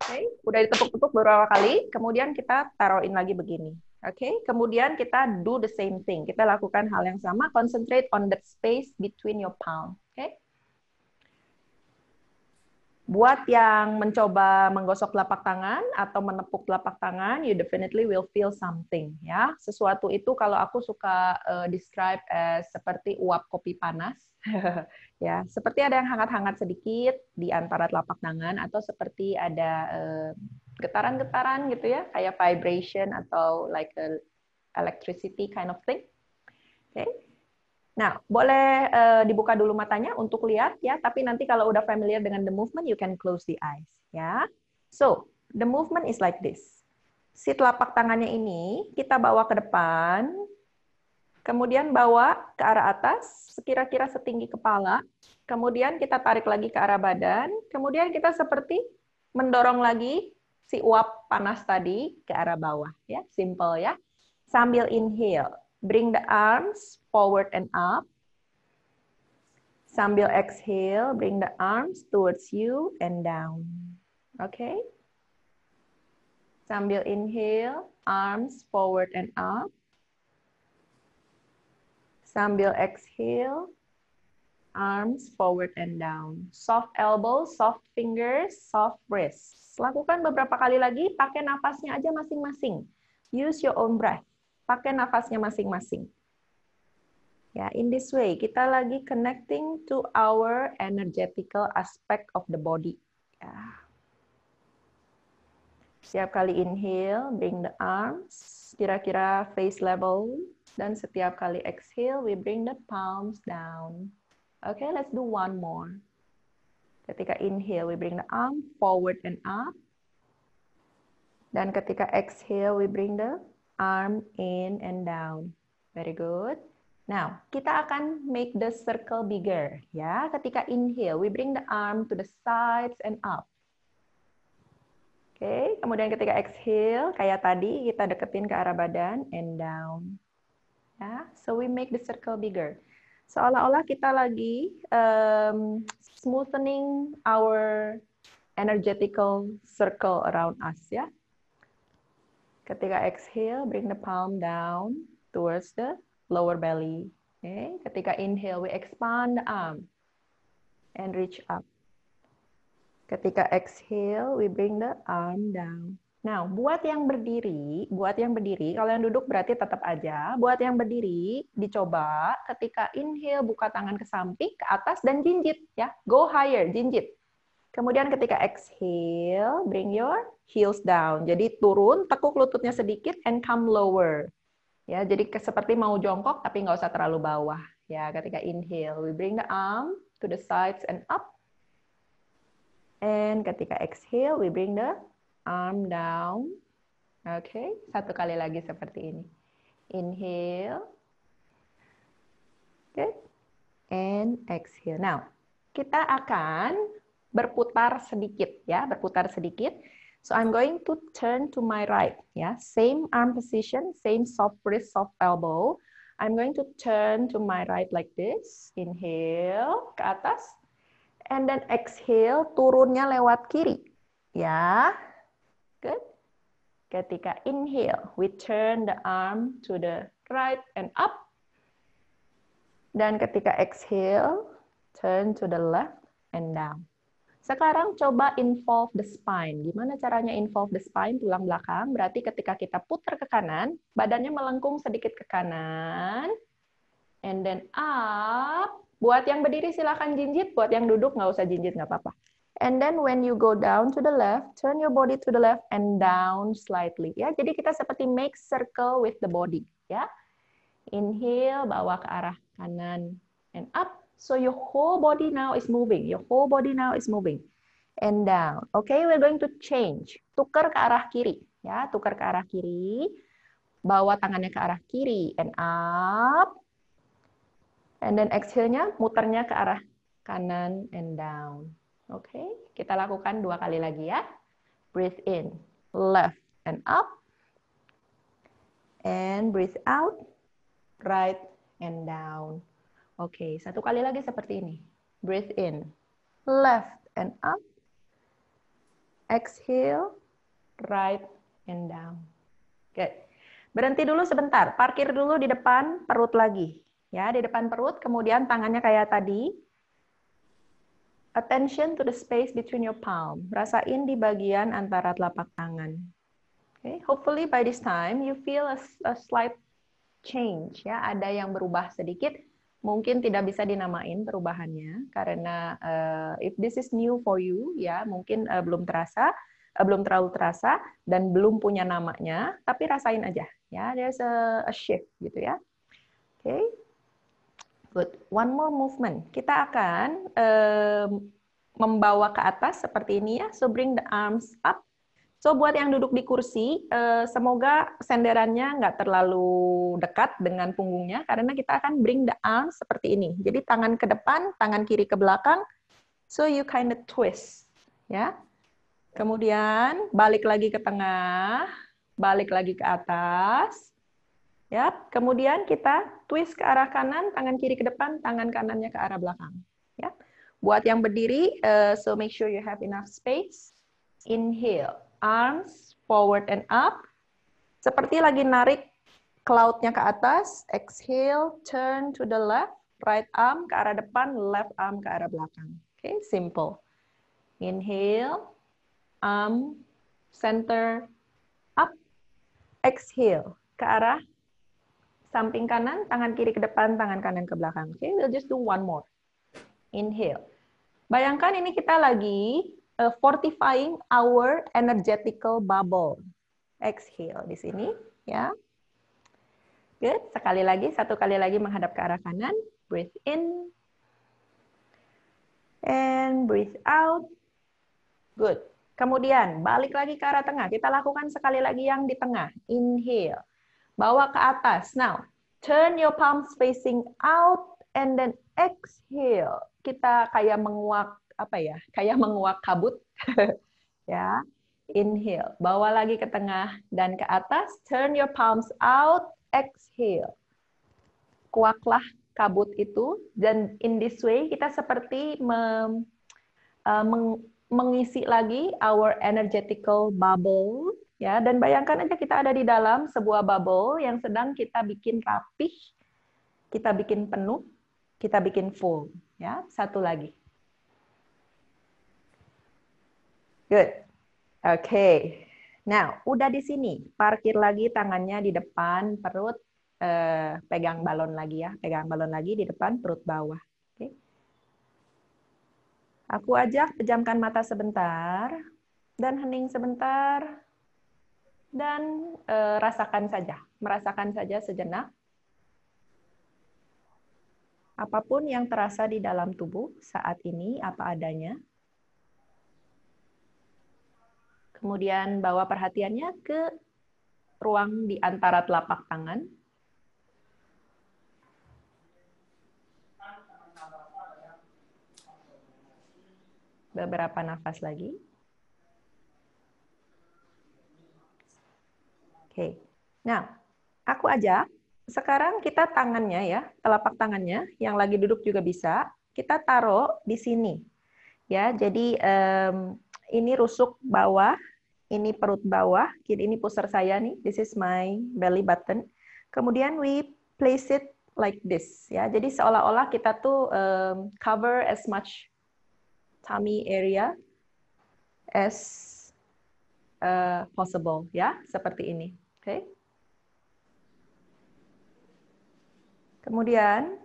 Oke, udah ditepuk-tepuk beberapa kali, kemudian kita taruhin lagi begini. Oke, kemudian kita do the same thing. Kita lakukan hal yang sama, concentrate on the space between your palm. Oke. Buat yang mencoba menggosok telapak tangan atau menepuk telapak tangan, you definitely will feel something ya. Sesuatu itu kalau aku suka describe as seperti uap kopi panas. Ya, seperti ada yang hangat-hangat sedikit di antara telapak tangan atau seperti ada getaran-getaran gitu ya, kayak vibration atau like a electricity kind of thing. Oke. Nah, boleh dibuka dulu matanya untuk lihat ya, tapi nanti kalau udah familiar dengan the movement, you can close the eyes ya. So, the movement is like this. Si telapak tangannya ini kita bawa ke depan, kemudian bawa ke arah atas, sekira-kira setinggi kepala, kemudian kita tarik lagi ke arah badan, kemudian kita seperti mendorong lagi si uap panas tadi ke arah bawah ya, simple ya. Sambil inhale, bring the arms forward and up. Sambil exhale, bring the arms towards you and down. Okay? Sambil inhale, arms forward and up. Sambil exhale, arms forward and down. Soft elbows, soft fingers, soft wrists. Lakukan beberapa kali lagi, pakai nafasnya aja masing-masing. Use your own breath. Pakai nafasnya masing-masing. Ya, in this way, kita lagi connecting to our energetical aspect of the body. Ya. Setiap kali inhale, bring the arms, kira-kira face level. Dan setiap kali exhale, we bring the palms down. Okay, let's do one more. Ketika inhale, we bring the arm forward and up. Dan ketika exhale, we bring the arm in and down. Very good. Now, kita akan make the circle bigger. Ya, ketika inhale, we bring the arm to the sides and up. Oke, kemudian ketika exhale, kayak tadi, kita deketin ke arah badan and down. Ya, so we make the circle bigger. Seolah-olah kita lagi smoothening our energetical circle around us, ya. Ketika exhale, bring the palm down towards the lower belly. Okay. Ketika inhale, we expand the arm and reach up. Ketika exhale, we bring the arm down. Now, buat yang berdiri, kalau yang duduk berarti tetap aja. Buat yang berdiri, dicoba ketika inhale, buka tangan ke samping, ke atas, dan jinjit. Ya, go higher, jinjit. Kemudian ketika exhale, bring your heels down. Jadi turun, tekuk lututnya sedikit, and come lower. Ya, jadi seperti mau jongkok, tapi nggak usah terlalu bawah. Ya, ketika inhale, we bring the arm to the sides and up. And ketika exhale, we bring the arm down. Oke, satu kali lagi seperti ini. Inhale. Good. And exhale. Now, kita akan berputar sedikit ya, berputar sedikit. So I'm going to turn to my right ya. Same arm position, same soft wrist, soft elbow. I'm going to turn to my right like this. Inhale ke atas. And then exhale, turunnya lewat kiri. Ya. Good. Ketika inhale, we turn the arm to the right and up. Dan ketika exhale, turn to the left and down. Sekarang coba involve the spine. Gimana caranya involve the spine, tulang belakang? Berarti ketika kita putar ke kanan, badannya melengkung sedikit ke kanan. And then up. Buat yang berdiri silakan jinjit, buat yang duduk nggak usah jinjit, nggak apa-apa. And then when you go down to the left, turn your body to the left and down slightly. Ya, jadi kita seperti make circle with the body. Ya, inhale, bawa ke arah kanan and up. So your whole body now is moving. Your whole body now is moving and down. Okay, we're going to change. Tukar ke arah kiri. Ya, tukar ke arah kiri. Bawa tangannya ke arah kiri and up. And then exhale-nya muternya ke arah kanan and down. Oke, kita lakukan 2 kali lagi ya. Breathe in, left and up. And breathe out, right and down. Oke, 1 kali lagi seperti ini. Breathe in, left and up. Exhale, right and down. Good. Berhenti dulu sebentar, parkir dulu di depan perut lagi. Ya, di depan perut, kemudian tangannya kayak tadi. Attention to the space between your palm. Rasain di bagian antara telapak tangan. Okay. Hopefully by this time you feel a slight change. Ya, ada yang berubah sedikit. Mungkin tidak bisa dinamain perubahannya karena if this is new for you, ya mungkin belum terlalu terasa dan belum punya namanya. Tapi rasain aja. Ya, there's a shift gitu ya. Oke. Okay. Good. One more movement. Kita akan membawa ke atas seperti ini ya. So bring the arms up. So buat yang duduk di kursi, semoga senderannya nggak terlalu dekat dengan punggungnya karena kita akan bring the arms seperti ini. Jadi tangan ke depan, tangan kiri ke belakang. So you kind of twist, ya. Kemudian balik lagi ke tengah, balik lagi ke atas. Ya, kemudian kita twist ke arah kanan, tangan kiri ke depan, tangan kanannya ke arah belakang. Ya, buat yang berdiri, so make sure you have enough space. Inhale, arms forward and up, seperti lagi narik cloud-nya ke atas. Exhale, turn to the left, right arm ke arah depan, left arm ke arah belakang. Okay, simple. Inhale, arm center up. Exhale ke arah samping kanan, tangan kiri ke depan, tangan kanan ke belakang. Okay, we'll just do one more. Inhale. Bayangkan ini kita lagi fortifying our energetical bubble. Exhale di sini, ya. Good. Sekali lagi, 1 kali lagi menghadap ke arah kanan. Breathe in. And breathe out. Good. Kemudian balik lagi ke arah tengah. Kita lakukan sekali lagi yang di tengah. Inhale. Bawa ke atas. Now, turn your palms facing out and then exhale. Kita kayak menguak apa ya? Kayak menguak kabut. Ya. Inhale. Bawa lagi ke tengah dan ke atas. Turn your palms out, exhale. Kuaklah kabut itu dan in this way kita seperti mengisi lagi our energetical bubble. Ya, dan bayangkan aja kita ada di dalam sebuah bubble yang sedang kita bikin rapih, kita bikin penuh, kita bikin full. Ya, 1 lagi. Good. Okay. Nah, udah di sini, parkir lagi tangannya di depan perut, pegang balon lagi ya, pegang balon lagi di depan perut bawah. Oke. Aku ajak pejamkan mata sebentar dan hening sebentar dan merasakan saja sejenak apapun yang terasa di dalam tubuh saat ini apa adanya. Kemudian bawa perhatiannya ke ruang di antara telapak tangan. Beberapa nafas lagi. Oke. Nah, aku ajak sekarang kita tangannya ya, telapak tangannya yang lagi duduk juga bisa, kita taruh di sini. Ya, jadi ini rusuk bawah, ini perut bawah, ini pusar saya nih, this is my belly button. Kemudian we place it like this, ya. Jadi seolah-olah kita tuh cover as much tummy area as possible, ya, seperti ini. Oke. Kemudian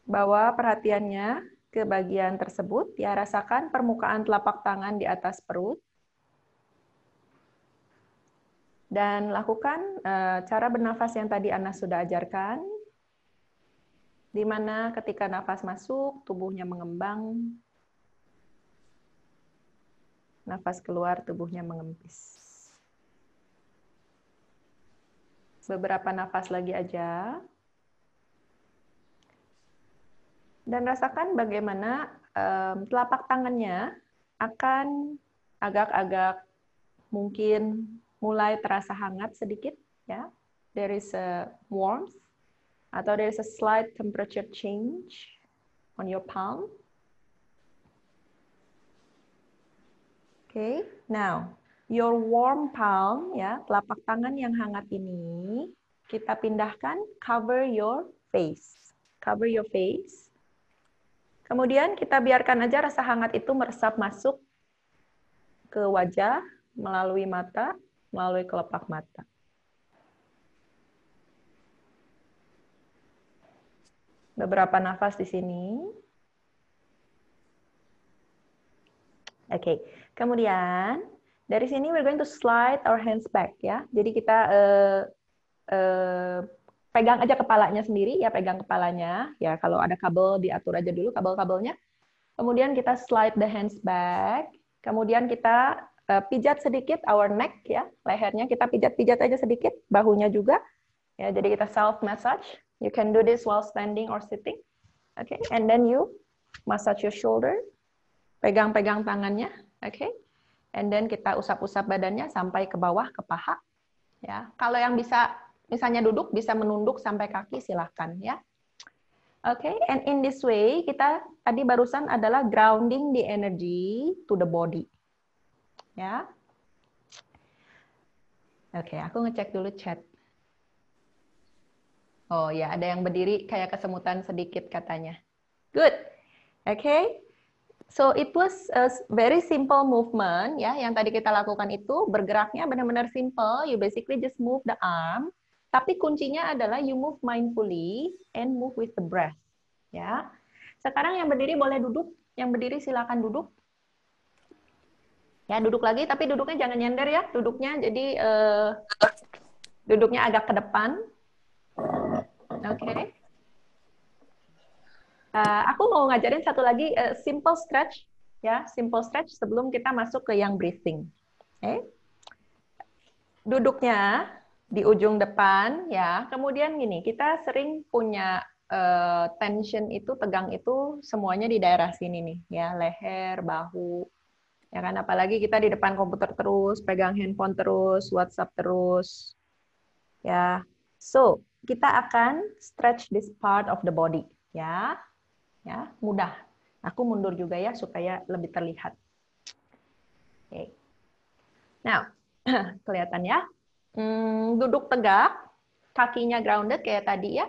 bawa perhatiannya ke bagian tersebut, ya, rasakan permukaan telapak tangan di atas perut. Dan lakukan cara bernafas yang tadi Ana sudah ajarkan, di mana ketika nafas masuk, tubuhnya mengembang, nafas keluar, tubuhnya mengempis. Beberapa nafas lagi aja. Dan rasakan bagaimana telapak tangannya akan agak-agak mungkin mulai terasa hangat sedikit, ya. There is a warmth atau there is a slight temperature change on your palm. Okay, now your warm palm, ya, telapak tangan yang hangat ini kita pindahkan cover your face, cover your face. Kemudian kita biarkan aja rasa hangat itu meresap masuk ke wajah melalui mata, melalui kelopak mata. Beberapa nafas di sini. Oke, kemudian dari sini we're going to slide our hands back, ya. Jadi kita pegang aja kepalanya sendiri, ya, pegang kepalanya. Ya, kalau ada kabel diatur aja dulu kabel-kabelnya. Kemudian kita slide the hands back. Kemudian kita pijat sedikit our neck, ya, lehernya kita pijat-pijat aja sedikit, bahunya juga. Ya, jadi kita self massage. You can do this while standing or sitting. Okay, and then you massage your shoulder. Pegang-pegang tangannya, okay? And then kita usap-usap badannya sampai ke bawah, ke paha. Ya, kalau yang bisa, misalnya duduk, bisa menunduk sampai kaki, silahkan, ya. Okay, and in this way, kita tadi barusan adalah grounding the energy to the body. Ya. Oke, aku ngecek dulu chat. Oh ya, ada yang berdiri kayak kesemutan sedikit katanya. Good. Okay. So it was a very simple movement, ya. Yang tadi kita lakukan itu bergeraknya benar-benar simple. You basically just move the arm. Tapi kuncinya adalah you move mindfully and move with the breath, ya. Sekarang yang berdiri boleh duduk. Yang berdiri silakan duduk. Ya, duduk lagi, tapi duduknya jangan nyender, ya. Duduknya jadi duduknya agak ke depan. Oke. Aku mau ngajarin satu lagi simple stretch, ya, simple stretch sebelum kita masuk ke yang breathing. Okay. Duduknya di ujung depan, ya. Kemudian gini, kita sering punya tension itu, tegang itu semuanya di daerah sini nih, ya, leher, bahu, ya kan. Apalagi kita di depan komputer terus, pegang handphone terus, WhatsApp terus, ya. So kita akan stretch this part of the body, ya. Ya, mudah. Aku mundur juga ya supaya lebih terlihat. Oke. Now, kelihatan ya. Duduk tegak, kakinya grounded kayak tadi ya.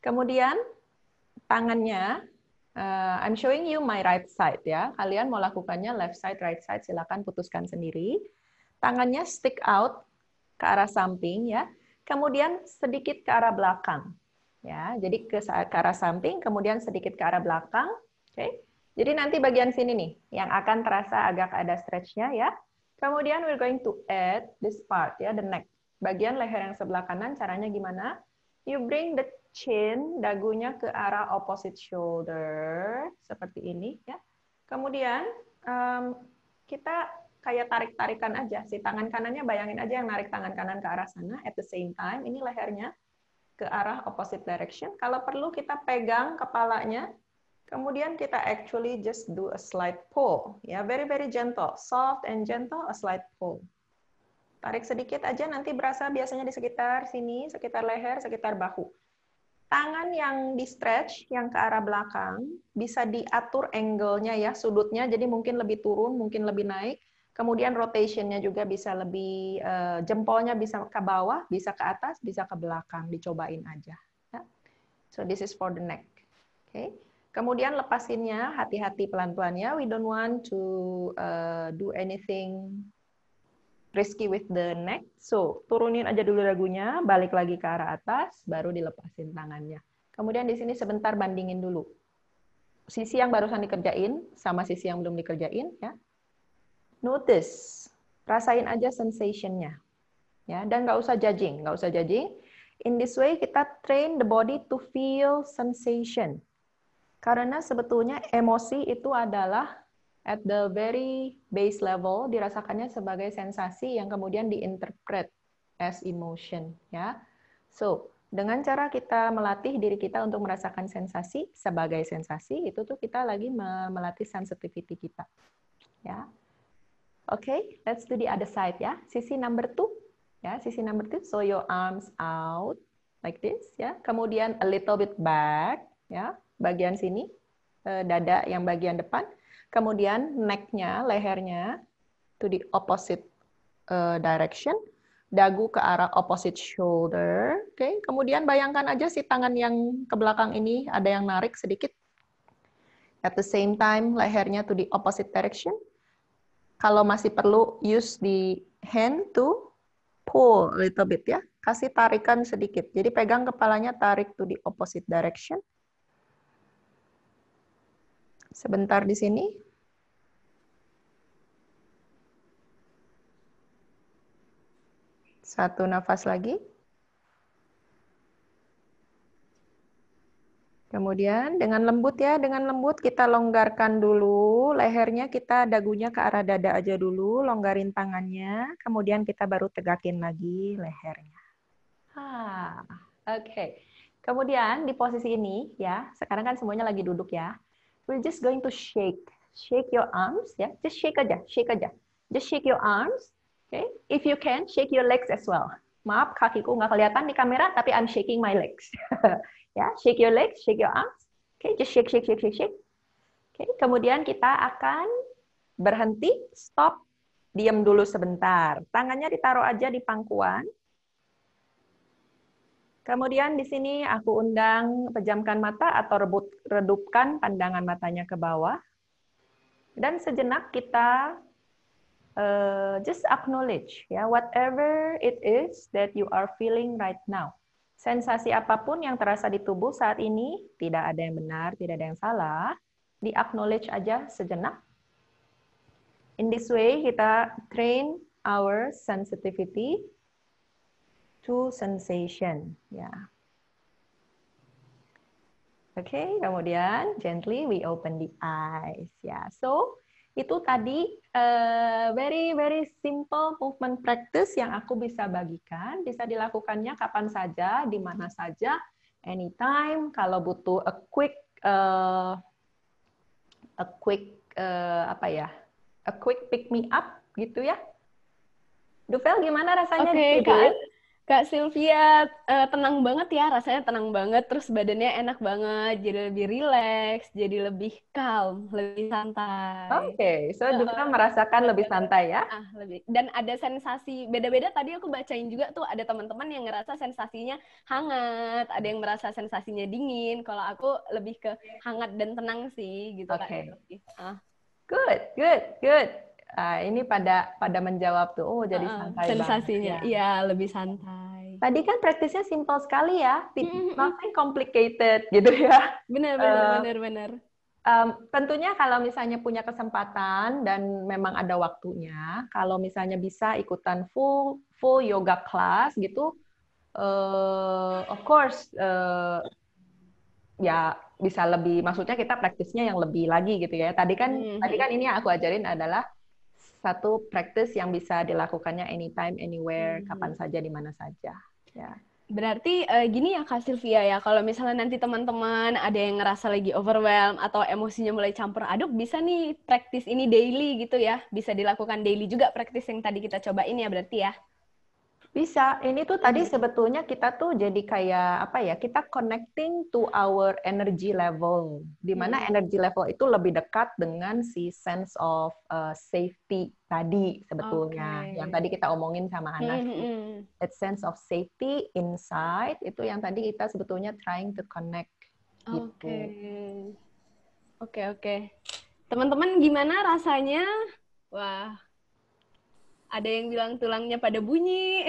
Kemudian tangannya, I'm showing you my right side ya. Kalian mau lakukannya left side, right side, silakan putuskan sendiri. tangannya stick out ke arah samping ya. Kemudian sedikit ke arah belakang. Ya, jadi ke arah samping, kemudian sedikit ke arah belakang. Oke. Jadi nanti bagian sini nih yang akan terasa agak ada stretch-nya ya. Kemudian we're going to add this part ya, the neck. Bagian leher yang sebelah kanan caranya gimana? You bring the chin, dagunya ke arah opposite shoulder seperti ini ya. Kemudian kita kayak tarik-tarikan aja. Si tangan kanannya bayangin aja yang narik tangan kanan ke arah sana. At the same time, ini lehernya ke arah opposite direction. Kalau perlu kita pegang kepalanya. Kemudian kita actually just do a slight pull. Ya, very, very gentle. Soft and gentle, a slight pull. Tarik sedikit aja, nanti berasa biasanya di sekitar sini, sekitar leher, sekitar bahu. Tangan yang di stretch, yang ke arah belakang, bisa diatur angle-nya ya, sudutnya, jadi mungkin lebih turun, mungkin lebih naik. Kemudian rotation-nya juga bisa lebih, jempolnya bisa ke bawah, bisa ke atas, bisa ke belakang, dicobain aja. Ya. So this is for the neck. Okay. Kemudian lepasinnya, hati-hati pelan-pelan ya. We don't want to do anything risky with the neck. So, turunin aja dulu dagunya, balik lagi ke arah atas, baru dilepasin tangannya. Kemudian di sini sebentar bandingin dulu. Sisi yang barusan dikerjain sama sisi yang belum dikerjain ya. Notice, rasain aja sensation-nya. Ya, dan nggak usah judging, nggak usah judging. In this way kita train the body to feel sensation. Karena sebetulnya emosi itu adalah at the very base level dirasakannya sebagai sensasi yang kemudian diinterpret as emotion ya. So, dengan cara kita melatih diri kita untuk merasakan sensasi sebagai sensasi, itu tuh kita lagi melatih sensitivity kita. Ya. Okay, let's do the other side ya. Sisi number 2 ya, sisi number 2. So your arms out like this ya. Kemudian a little bit back ya. Bagian sini, dada yang bagian depan, kemudian neck-nya, lehernya to the opposite direction, dagu ke arah opposite shoulder, oke. Kemudian bayangkan aja si tangan yang ke belakang ini ada yang narik sedikit. At the same time, lehernya to the opposite direction. Kalau masih perlu, use the hand to pull a little bit ya. Kasih tarikan sedikit. Jadi pegang kepalanya, tarik to the opposite direction. Sebentar di sini. Satu nafas lagi. Kemudian dengan lembut ya, dengan lembut kita longgarkan dulu lehernya, kita dagunya ke arah dada aja dulu, longgarin tangannya, kemudian kita baru tegakin lagi lehernya. Oke. Kemudian di posisi ini ya, sekarang kan semuanya lagi duduk ya. We're just going to shake your arms ya, just shake aja, just shake your arms, okay? If you can, shake your legs as well. Maaf, kakiku nggak kelihatan di kamera, tapi I'm shaking my legs. Ya, shake your legs, shake your arms, okay? Just shake. Okay. Kemudian kita akan berhenti, stop, diam dulu sebentar. Tangannya ditaruh aja di pangkuan. Kemudian di sini aku undang pejamkan mata atau redupkan pandangan matanya ke bawah. Dan sejenak kita just acknowledge ya, whatever it is that you are feeling right now. Sensasi apapun yang terasa di tubuh saat ini, tidak ada yang benar, tidak ada yang salah. Di-acknowledge aja sejenak. In this way kita train our sensitivity to sensation, ya. Oke, kemudian gently we open the eyes, ya. So itu tadi very simple movement practice yang aku bisa bagikan, bisa dilakukannya kapan saja, di mana saja, anytime. Kalau butuh a quick pick me up gitu ya. Dufel gimana rasanya?
Oke, Kak Sylvia, tenang banget ya, rasanya tenang banget, terus badannya enak banget, jadi lebih rileks, jadi lebih calm, lebih santai.
Oke, so Dufel merasakan lebih santai ya?
Lebih. Dan ada sensasi, beda-beda tadi aku bacain juga tuh, ada teman-teman yang ngerasa sensasinya hangat, ada yang merasa sensasinya dingin, kalau aku lebih ke hangat dan tenang sih, gitu.
Oke. Good. Ini pada menjawab tuh, oh jadi santai
sensasinya,
banget.
iya lebih santai.
Tadi kan praktisnya simple sekali ya, nothing complicated gitu ya.
Benar.
Tentunya kalau misalnya punya kesempatan dan memang ada waktunya, kalau misalnya bisa ikutan full yoga class gitu, of course ya bisa lebih, maksudnya kita praktisnya yang lebih lagi gitu ya. Tadi kan ini yang aku ajarin adalah satu praktis yang bisa dilakukannya anytime, anywhere, kapan saja, di mana saja. Ya.
Berarti gini ya Kak Sylvia ya, kalau misalnya nanti teman-teman ada yang ngerasa lagi overwhelmed atau emosinya mulai campur aduk, bisa nih praktis ini daily gitu ya, bisa dilakukan daily juga praktis yang tadi kita cobain ya berarti ya.
Bisa. Ini tuh tadi sebetulnya kita tuh jadi kayak apa ya? Kita connecting to our energy level. Di mana energy level itu lebih dekat dengan si sense of safety tadi sebetulnya. Yang tadi kita omongin sama Anas. That sense of safety inside itu yang tadi kita sebetulnya trying to connect gitu.
Oke. Teman-teman gimana rasanya? Wah. Ada yang bilang tulangnya pada bunyi,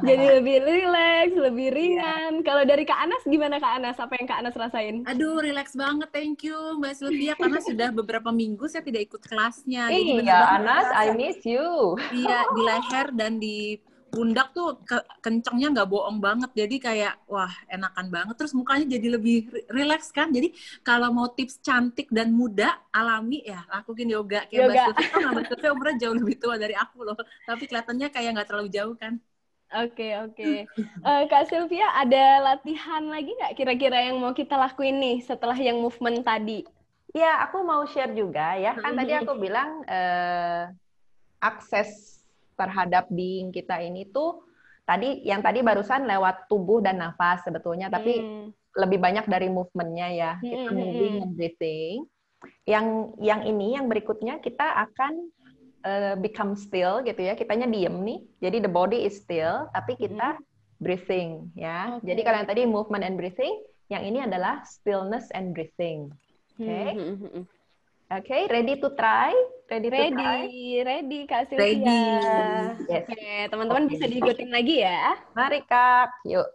jadi lebih rileks, lebih ringan. Kalau dari Kak Anas, gimana Kak Anas? Apa yang Kak Anas rasain?
Aduh, rileks banget, thank you Mbak Sylvia, karena sudah beberapa minggu saya tidak ikut kelasnya. Jadi
iya, Anas, I miss you.
Iya, di leher dan di pundak tuh kencengnya nggak bohong banget, jadi kayak wah enakan banget, terus mukanya jadi lebih rileks kan. Jadi kalau mau tips cantik dan muda alami ya lakuin yoga kayak Mbak Sylvia. Kan Mbak Sylvia umurnya jauh lebih tua dari aku loh, tapi kelihatannya kayak nggak terlalu jauh kan.
Oke. Kak Sylvia, ada latihan lagi nggak kira-kira yang mau kita lakuin nih setelah yang movement tadi?
Ya, aku mau share juga ya, kan tadi aku bilang akses terhadap being kita ini tuh tadi barusan lewat tubuh dan nafas sebetulnya, tapi lebih banyak dari movementnya ya. Kita moving and breathing. Yang ini yang berikutnya kita akan become still gitu ya. Kitanya diem nih. Jadi the body is still, tapi kita breathing ya. Jadi kalau yang tadi movement and breathing, yang ini adalah stillness and breathing. Oke, ready to try? Ready,
Kak Sylvia.
Yes.
Oke, teman-teman bisa diikutin lagi ya.
Mari Kak, yuk.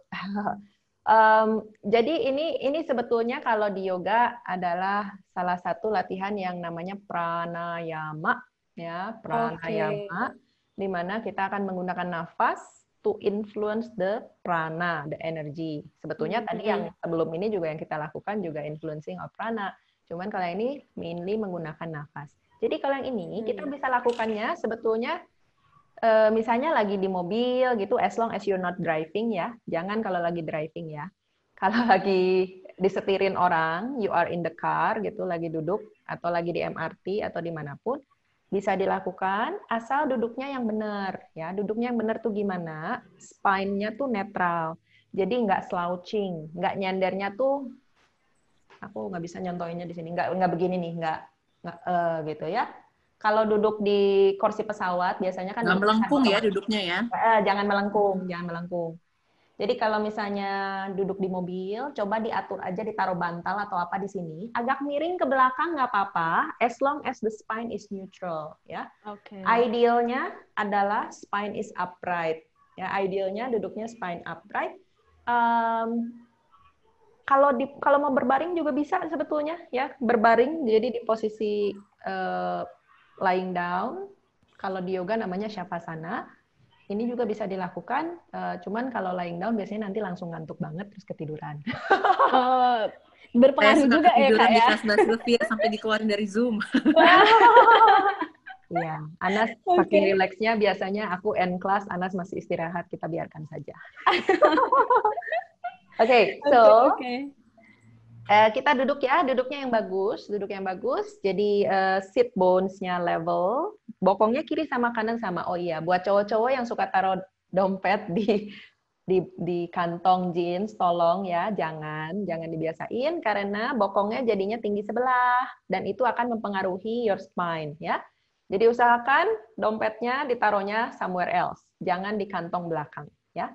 Jadi ini sebetulnya kalau di yoga adalah salah satu latihan yang namanya pranayama, ya pranayama, di mana kita akan menggunakan nafas to influence the prana, the energy. Sebetulnya tadi yang sebelum ini juga yang kita lakukan juga influencing of prana. Cuman kalau ini mainly menggunakan nafas. Jadi kalau yang ini kita bisa lakukannya sebetulnya misalnya lagi di mobil gitu, as long as you're not driving ya. Jangan kalau lagi driving ya. Kalau lagi disetirin orang, you are in the car gitu, lagi duduk atau lagi di MRT atau dimanapun, bisa dilakukan asal duduknya yang benar ya. Duduknya yang benar tuh gimana? Spine-nya tuh netral. Jadi nggak slouching, nggak nyandernya tuh, aku nggak bisa nyontohinnya di sini, nggak begini nih, nggak gitu ya. Kalau duduk di kursi pesawat biasanya kan
nggak melengkung ya duduknya ya.
Jangan melengkung. Jadi kalau misalnya duduk di mobil, coba diatur aja, ditaruh bantal atau apa di sini, agak miring ke belakang nggak apa-apa, as long as the spine is neutral ya. Idealnya adalah spine is upright. Ya, idealnya duduknya spine upright. Kalau mau berbaring juga bisa sebetulnya ya, berbaring jadi di posisi lying down. Kalau di yoga namanya shavasana. Ini juga bisa dilakukan, cuman kalau lying down biasanya nanti langsung ngantuk banget terus ketiduran.
Berpengaruh juga ya Kak ya.
Mbak Sylvia sampai dikeluarin dari Zoom.
Iya, Anas saking rileksnya biasanya aku end class, Anas masih istirahat, kita biarkan saja. Kita duduk ya, duduknya yang bagus, Jadi sit bones-nya level, bokongnya kiri sama kanan sama. Oh iya, buat cowok-cowok yang suka taruh dompet di kantong jeans, tolong ya, jangan dibiasain karena bokongnya jadinya tinggi sebelah dan itu akan mempengaruhi your spine ya. Jadi usahakan dompetnya ditaruhnya somewhere else, jangan di kantong belakang ya.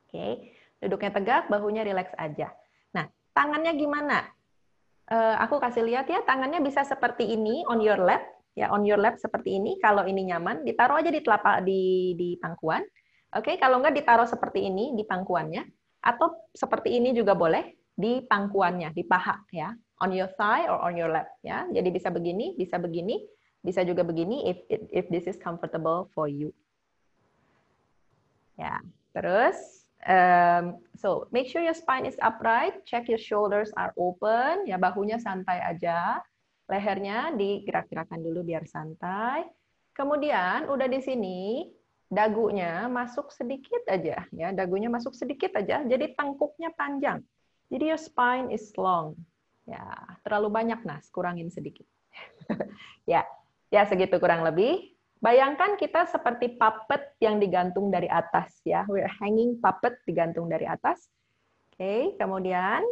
Oke, duduknya tegak, bahunya rileks aja. Nah, tangannya gimana? Aku kasih lihat ya, tangannya bisa seperti ini on your lap, ya on your lap seperti ini. Kalau ini nyaman, ditaruh aja di telapak di pangkuan. Oke, kalau nggak ditaruh seperti ini di pangkuannya, atau seperti ini juga boleh di pangkuannya, di paha ya, on your thigh or on your lap ya. Jadi bisa begini, bisa juga begini if this is comfortable for you. Ya, terus so make sure your spine is upright, check your shoulders are open, ya bahunya santai aja, lehernya digerak-gerakan dulu biar santai. Kemudian udah di sini dagunya masuk sedikit aja, ya dagunya masuk sedikit aja, jadi tengkuknya panjang. Jadi your spine is long. Ya, terlalu banyak Nas, kurangin sedikit. Ya, ya segitu kurang lebih. Bayangkan kita seperti puppet yang digantung dari atas ya. We're hanging puppet digantung dari atas. Oke, kemudian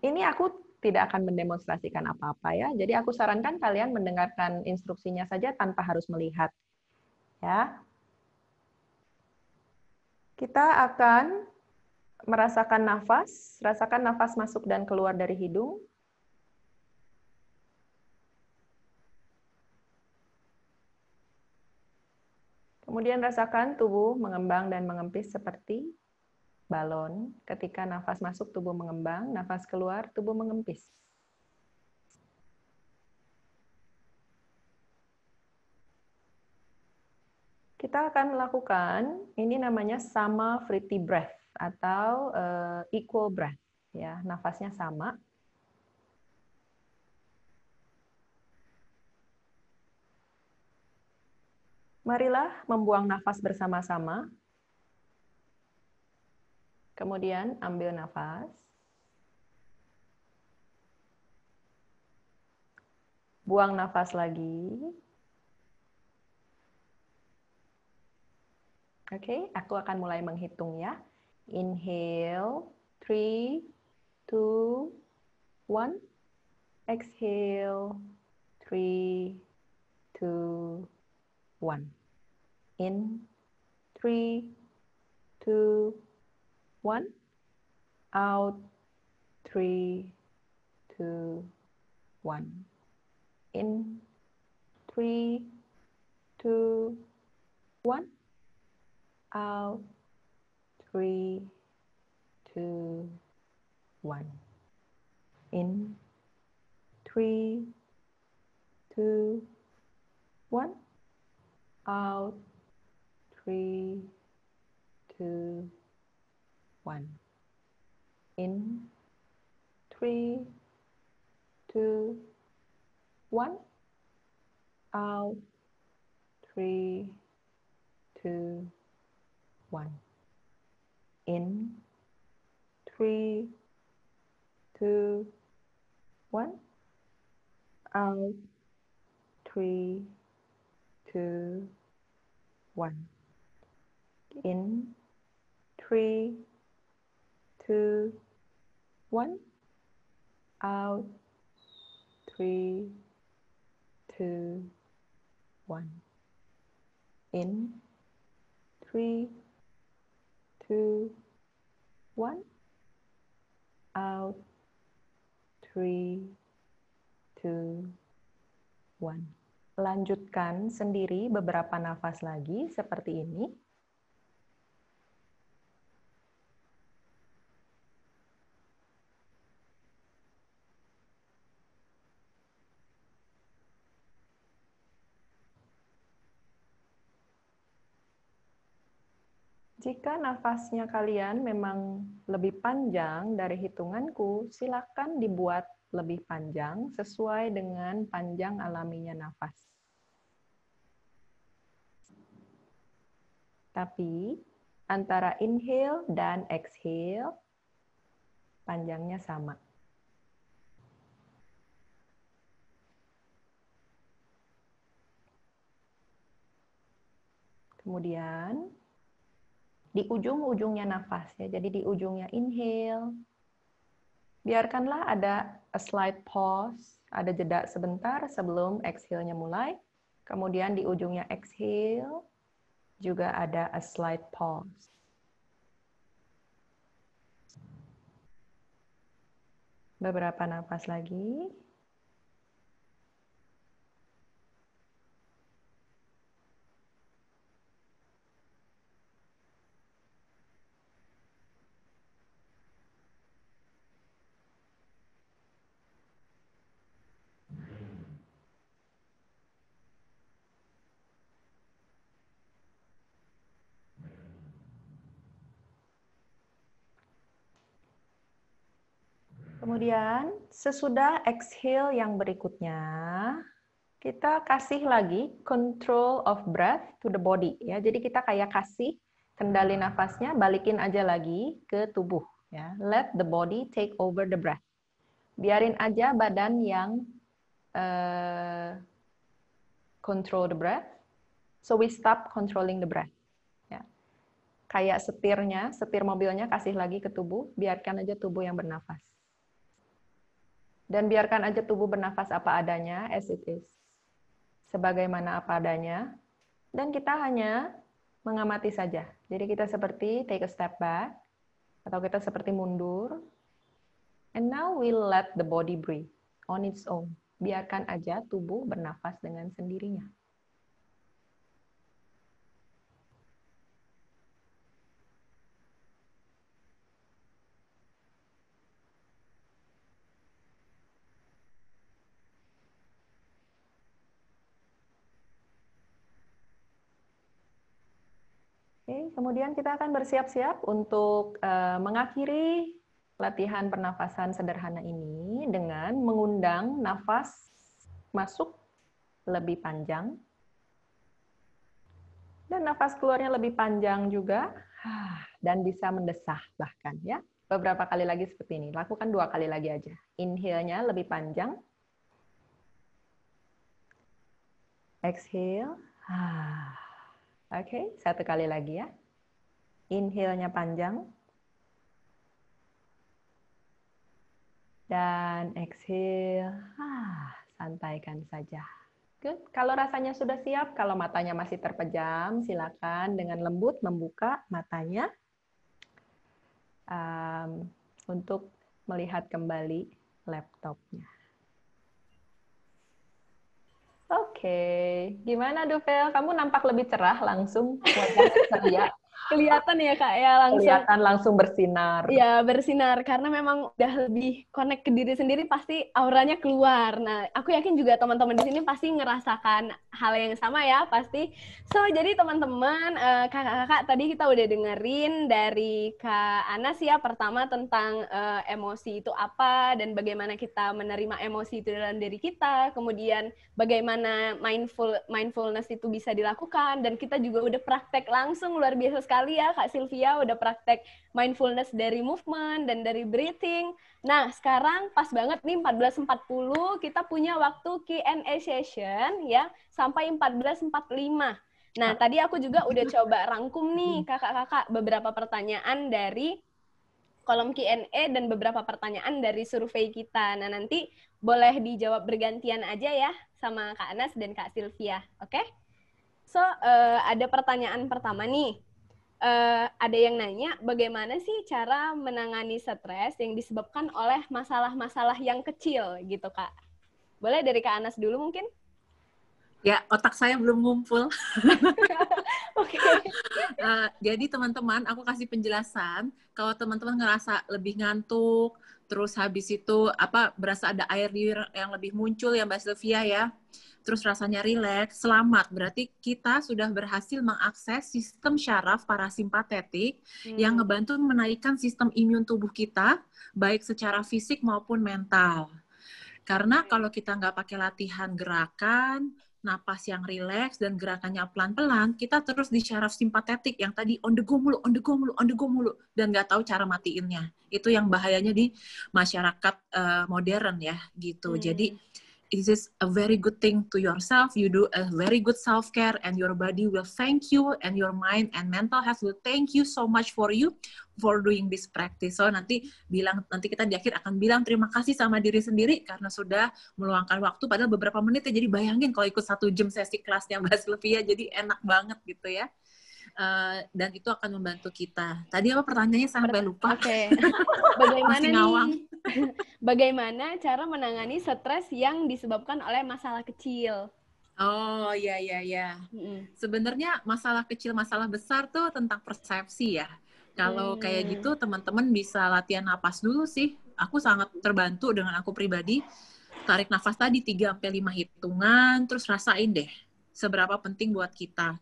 ini aku tidak akan mendemonstrasikan apa-apa ya. Jadi aku sarankan kalian mendengarkan instruksinya saja tanpa harus melihat. Ya. Kita akan merasakan nafas, rasakan nafas masuk dan keluar dari hidung. Kemudian rasakan tubuh mengembang dan mengempis seperti balon. Ketika nafas masuk, tubuh mengembang. Nafas keluar, tubuh mengempis. Kita akan melakukan, ini namanya sama free breath atau equal breath. Ya, nafasnya sama. Marilah membuang nafas bersama-sama. Kemudian ambil nafas. Buang nafas lagi. Oke, aku akan mulai menghitung ya. Inhale, 3, 2, 1. Exhale, 3, 2, 1. In, 3, 2, 1. Out, 3, 2, 1. In, 3, 2, 1. Out, 3, 2, 1. In, 3, 2, 1. Out, 3, 2, 1. In, 3, 2, 1. Out, 3, 2, 1. In, 3, 2, 1. Out, 3, 2, 1. In, 3, 2, 1. Out, 3, 2, 1. In, 3, 2, 1. Out, 3, 2, 1. Lanjutkan sendiri beberapa nafas lagi seperti ini. Jika nafasnya kalian memang lebih panjang dari hitunganku, silakan dibuat lebih panjang sesuai dengan panjang alaminya nafas. Tapi antara inhale dan exhale, panjangnya sama. Kemudian, di ujung-ujungnya nafas ya. Jadi di ujungnya inhale. Biarkanlah ada a slight pause, ada jeda sebentar sebelum exhale-nya mulai. Kemudian di ujungnya exhale juga ada a slight pause. Beberapa nafas lagi. Kemudian sesudah exhale yang berikutnya, kita kasih lagi control of breath to the body ya. Jadi kita kayak kasih kendali nafasnya, balikin aja lagi ke tubuh ya. Let the body take over the breath. Biarin aja badan yang control the breath. So we stop controlling the breath. Ya. Kayak setir mobilnya kasih lagi ke tubuh, biarkan aja tubuh yang bernafas. Dan biarkan aja tubuh bernafas apa adanya, as it is. Sebagaimana apa adanya. Dan kita hanya mengamati saja. Jadi kita seperti take a step back, atau kita seperti mundur. And now we let the body breathe on its own. Biarkan aja tubuh bernafas dengan sendirinya. Oke, kemudian kita akan bersiap-siap untuk mengakhiri latihan pernafasan sederhana ini dengan mengundang nafas masuk lebih panjang dan nafas keluarnya lebih panjang juga dan bisa mendesah bahkan ya. Beberapa kali lagi seperti ini. Lakukan 2 kali lagi aja. Inhale-nya lebih panjang. Exhale. Oke, 1 kali lagi ya. Inhale-nya panjang. Dan exhale. Santaikan saja. Good. Kalau rasanya sudah siap, kalau matanya masih terpejam, silakan dengan lembut membuka matanya untuk melihat kembali laptopnya. Oke, gimana Duvel? Kamu nampak lebih cerah langsung, wajah ceria.
Kelihatan ya Kak ya langsung.
Kelihatan langsung bersinar.
Iya, bersinar karena memang udah lebih connect ke diri sendiri, pasti auranya keluar. Nah, aku yakin juga teman-teman di sini pasti ngerasakan hal yang sama ya, pasti. So, jadi teman-teman, kakak-kakak tadi kita udah dengerin dari Kak Anas ya, pertama tentang emosi itu apa dan bagaimana kita menerima emosi itu dalam diri kita, kemudian bagaimana mindfulness itu bisa dilakukan, dan kita juga udah praktek langsung luar biasa sekali ya, Kak Sylvia udah praktek mindfulness dari movement dan dari breathing. Nah, sekarang pas banget nih 14.40 kita punya waktu Q&A session ya sampai 14.45. Nah, tadi aku juga udah coba rangkum nih kakak-kakak beberapa pertanyaan dari kolom Q&A dan beberapa pertanyaan dari survei kita. Nah, nanti boleh dijawab bergantian aja ya sama Kak Anas dan Kak Sylvia. Oke? So, ada pertanyaan pertama nih. Ada yang nanya, bagaimana sih cara menangani stres yang disebabkan oleh masalah-masalah yang kecil gitu, Kak? Boleh dari Kak Anas dulu mungkin?
Ya, otak saya belum ngumpul.
Oke.
Jadi teman-teman, aku kasih penjelasan. Kalau teman-teman ngerasa lebih ngantuk, terus habis itu berasa ada air liur yang lebih muncul ya Mbak Sylvia ya. Terus rasanya rileks, selamat. Berarti kita sudah berhasil mengakses sistem syaraf parasimpatetik yang ngebantu menaikkan sistem imun tubuh kita, baik secara fisik maupun mental. Karena kalau kita nggak pakai latihan gerakan, napas yang rileks dan gerakannya pelan-pelan, kita terus di syaraf simpatetik yang tadi on the go mulu, dan nggak tahu cara matiinnya. Itu yang bahayanya di masyarakat modern ya, gitu. Jadi this is a very good thing to yourself. You do a very good self-care and your body will thank you and your mind and mental health will thank you so much for you for doing this practice. So nanti kita di akhir akan bilang terima kasih sama diri sendiri karena sudah meluangkan waktu padahal beberapa menit ya. Jadi bayangin kalau ikut 1 jam sesi kelasnya Mbak Sylvia, jadi enak banget gitu ya. Dan itu akan membantu kita. Tadi apa pertanyaannya sampai lupa.
Oke. Bagaimana cara menangani stres yang disebabkan oleh masalah kecil?
Oh, iya. Sebenarnya masalah kecil, masalah besar tuh tentang persepsi ya. Kalau kayak gitu, teman-teman bisa latihan napas dulu sih. Aku sangat terbantu dengan aku pribadi. Tarik nafas tadi 3-5 hitungan, terus rasain deh seberapa penting buat kita.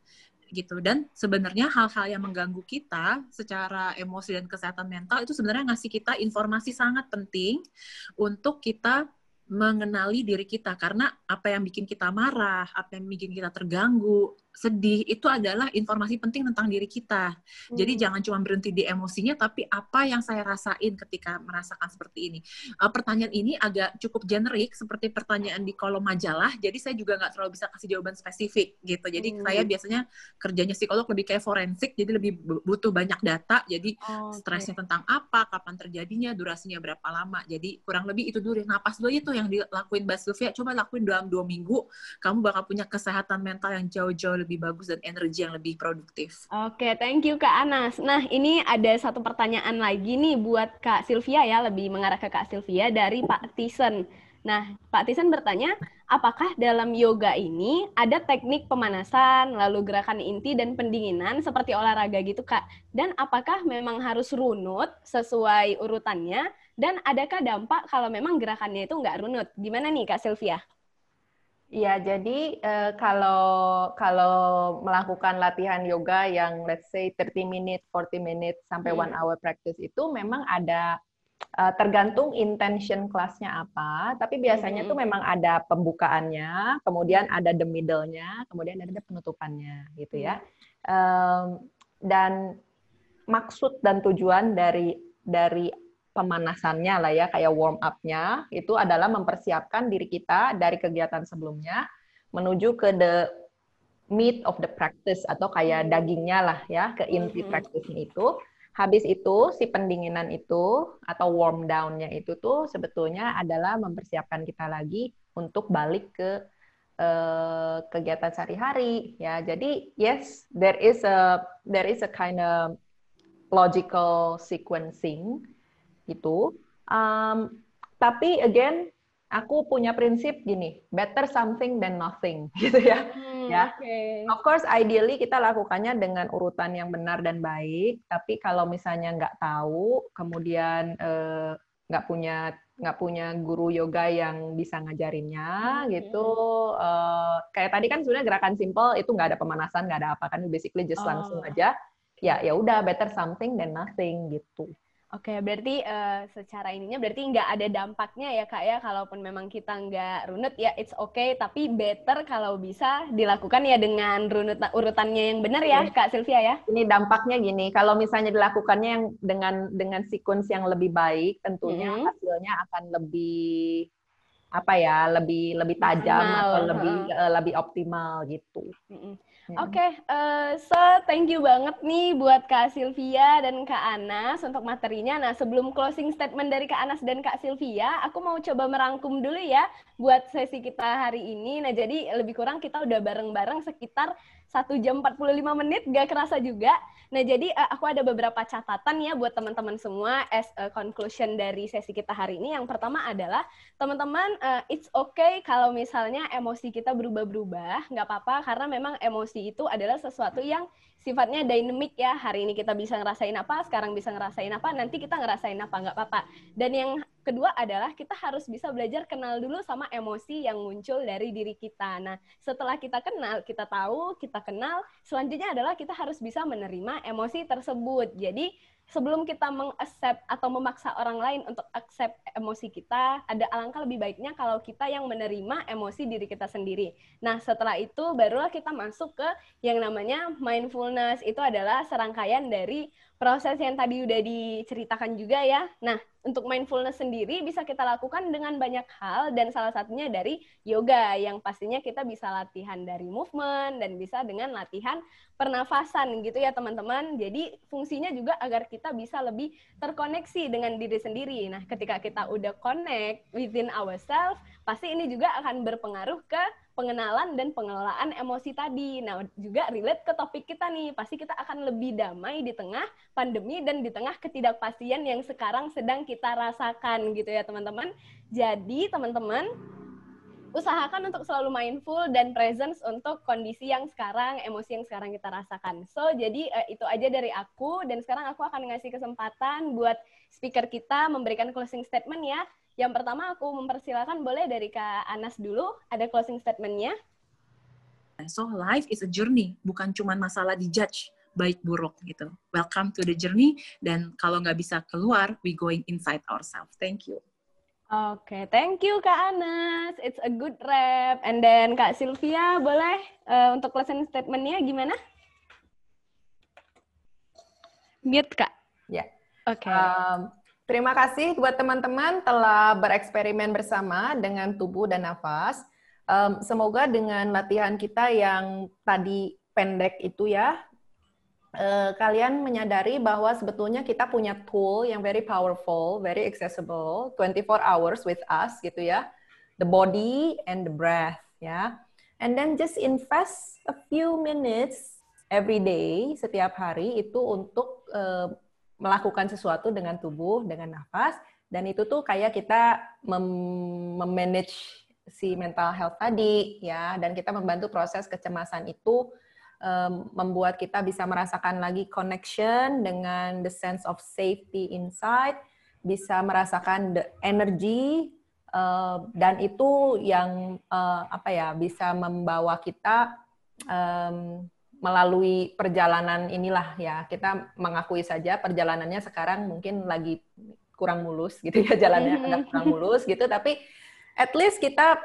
gitu. Dan sebenarnya hal-hal yang mengganggu kita secara emosi dan kesehatan mental itu sebenarnya ngasih kita informasi sangat penting untuk kita mengenali diri kita, karena apa yang bikin kita marah, apa yang bikin kita terganggu, sedih, itu adalah informasi penting tentang diri kita. Jadi jangan cuma berhenti di emosinya, tapi apa yang saya rasain ketika merasakan seperti ini. Pertanyaan ini agak cukup generik, seperti pertanyaan di kolom majalah, jadi saya juga nggak terlalu bisa kasih jawaban spesifik gitu. Jadi saya biasanya kerjanya psikolog lebih kayak forensik, jadi lebih butuh banyak data, jadi stresnya tentang apa, kapan terjadinya, durasinya berapa lama. Jadi kurang lebih itu dulu, napas dulu itu yang dilakuin Mbak Sylvia, coba lakuin dalam 2 minggu, kamu bakal punya kesehatan mental yang jauh-jauh lebih bagus dan energi yang lebih produktif.
Oke, thank you Kak Anas. Nah, ini ada satu pertanyaan lagi nih buat Kak Sylvia ya, lebih mengarah ke Kak Sylvia dari Pak Tison. Nah, Pak Tison bertanya, apakah dalam yoga ini ada teknik pemanasan, lalu gerakan inti dan pendinginan seperti olahraga gitu Kak? Dan apakah memang harus runut sesuai urutannya? Dan adakah dampak kalau memang gerakannya itu nggak runut? Gimana nih Kak Sylvia?
Iya, jadi kalau melakukan latihan yoga yang let's say 30 minutes, 40 minutes sampai 1 hour practice itu memang ada tergantung intention kelasnya apa, tapi biasanya tuh memang ada pembukaannya, kemudian ada the middle-nya, kemudian ada penutupannya gitu ya. Dan maksud dan tujuan dari pemanasannya lah ya, kayak warm up-nya, itu adalah mempersiapkan diri kita dari kegiatan sebelumnya menuju ke the meat of the practice, atau kayak dagingnya lah ya, ke inti practice-nya itu. Habis itu, si pendinginan itu, atau warm down-nya itu tuh sebetulnya adalah mempersiapkan kita lagi untuk balik ke kegiatan sehari-hari ya. Jadi yes, there is a kind of logical sequencing gitu. Tapi again, aku punya prinsip gini, better something than nothing gitu ya. Ya.
Okay.
Of course, ideally kita lakukannya dengan urutan yang benar dan baik. Tapi kalau misalnya nggak tahu, kemudian nggak punya guru yoga yang bisa ngajarinnya gitu. Kayak tadi kan sebenarnya gerakan simple itu nggak ada pemanasan, nggak ada apa kan, basically just langsung aja. Ya udah, better something than nothing gitu.
Oke, berarti secara ininya berarti nggak ada dampaknya ya Kak ya, kalaupun memang kita nggak runut ya it's okay, tapi better kalau bisa dilakukan ya dengan urutannya yang benar ya Kak Sylvia ya.
Ini dampaknya gini, kalau misalnya dilakukannya yang dengan sequence yang lebih baik, tentunya hasilnya akan lebih lebih tajam atau lebih optimal gitu.
Oke, so thank you banget nih buat Kak Sylvia dan Kak Anas untuk materinya. Nah, sebelum closing statement dari Kak Anas dan Kak Sylvia, aku mau coba merangkum dulu ya buat sesi kita hari ini. Nah, jadi lebih kurang kita udah bareng-bareng sekitar 1 jam 45 menit, gak kerasa juga. Nah, jadi aku ada beberapa catatan ya buat teman-teman semua as a conclusion dari sesi kita hari ini. Yang pertama adalah, teman-teman, it's okay kalau misalnya emosi kita berubah-berubah, nggak apa-apa, karena memang emosi itu adalah sesuatu yang sifatnya dynamic ya. Hari ini kita bisa ngerasain apa, sekarang bisa ngerasain apa, nanti kita ngerasain apa, nggak apa-apa. Dan yang kedua adalah kita harus bisa belajar kenal dulu sama emosi yang muncul dari diri kita. Nah, setelah kita kenal, kita tahu, kita kenal, selanjutnya adalah kita harus bisa menerima emosi tersebut. Jadi, sebelum kita meng-accept atau memaksa orang lain untuk accept emosi kita, ada alangkah lebih baiknya kalau kita yang menerima emosi diri kita sendiri. Nah, setelah itu barulah kita masuk ke yang namanya mindfulness. Itu adalah serangkaian dari proses yang tadi udah diceritakan juga ya. Nah, untuk mindfulness sendiri bisa kita lakukan dengan banyak hal, dan salah satunya dari yoga, yang pastinya kita bisa latihan dari movement dan bisa dengan latihan pernafasan gitu ya teman-teman. Jadi fungsinya juga agar kita bisa lebih terkoneksi dengan diri sendiri. Nah, ketika kita udah connect within ourselves, pasti ini juga akan berpengaruh ke pengenalan dan pengelolaan emosi tadi. Nah, juga relate ke topik kita nih. Pasti kita akan lebih damai di tengah pandemi dan di tengah ketidakpastian yang sekarang sedang kita rasakan gitu ya teman-teman. Jadi teman-teman, usahakan untuk selalu mindful dan presence untuk kondisi yang sekarang, emosi yang sekarang kita rasakan. So, jadi itu aja dari aku, dan sekarang aku akan ngasih kesempatan buat speaker kita memberikan closing statement ya. Yang pertama aku mempersilakan, boleh dari Kak Anas dulu, ada closing statement-nya.
So life is a journey, bukan cuma masalah dijudge baik buruk gitu. Welcome to the journey, dan kalau nggak bisa keluar, we going inside ourselves. Thank you.
Oke, thank you Kak Anas. It's a good wrap. And then Kak Sylvia, boleh untuk closing statement-nya gimana? Mute Kak.
Ya.
Oke.
Terima kasih buat teman-teman telah bereksperimen bersama dengan tubuh dan nafas. Semoga dengan latihan kita yang tadi pendek itu ya, kalian menyadari bahwa sebetulnya kita punya tool yang very powerful, very accessible, 24 hours with us gitu ya. The body and the breath ya. And then just invest a few minutes every day, setiap hari itu untuk melakukan sesuatu dengan tubuh, dengan nafas, dan itu tuh kayak kita memanage si mental health tadi ya, dan kita membantu proses kecemasan itu, membuat kita bisa merasakan lagi connection dengan the sense of safety inside, bisa merasakan the energy, dan itu yang bisa membawa kita melalui perjalanan inilah ya. Kita mengakui saja perjalanannya sekarang mungkin lagi kurang mulus gitu ya, jalannya agak kurang mulus gitu, tapi at least kita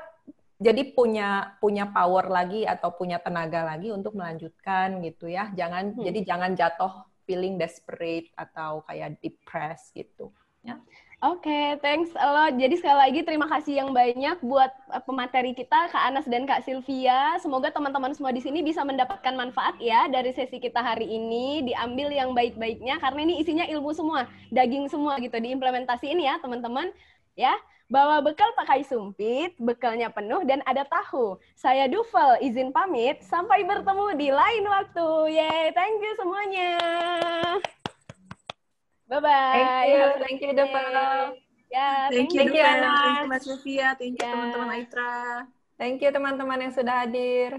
jadi punya power lagi atau punya tenaga lagi untuk melanjutkan gitu ya. Jadi jangan jatuh feeling desperate atau kayak depressed gitu ya.
Oke, thanks a lot. Jadi sekali lagi terima kasih yang banyak buat pemateri kita, Kak Anas dan Kak Sylvia. Semoga teman-teman semua di sini bisa mendapatkan manfaat ya dari sesi kita hari ini. Diambil yang baik-baiknya, karena ini isinya ilmu semua, daging semua gitu. Diimplementasiin ya teman-teman. Ya, bawa bekal pakai sumpit, bekalnya penuh dan ada tahu. Saya Duvel, izin pamit. Sampai bertemu di lain waktu. Yeay, thank you semuanya. Bye-bye.
Thank you, Duvel.
Ya,
Thank you,
Anas.
Thank you, Mbak Sylvia. Thank you, teman-teman Aitra.
Thank you, teman-teman yang sudah hadir.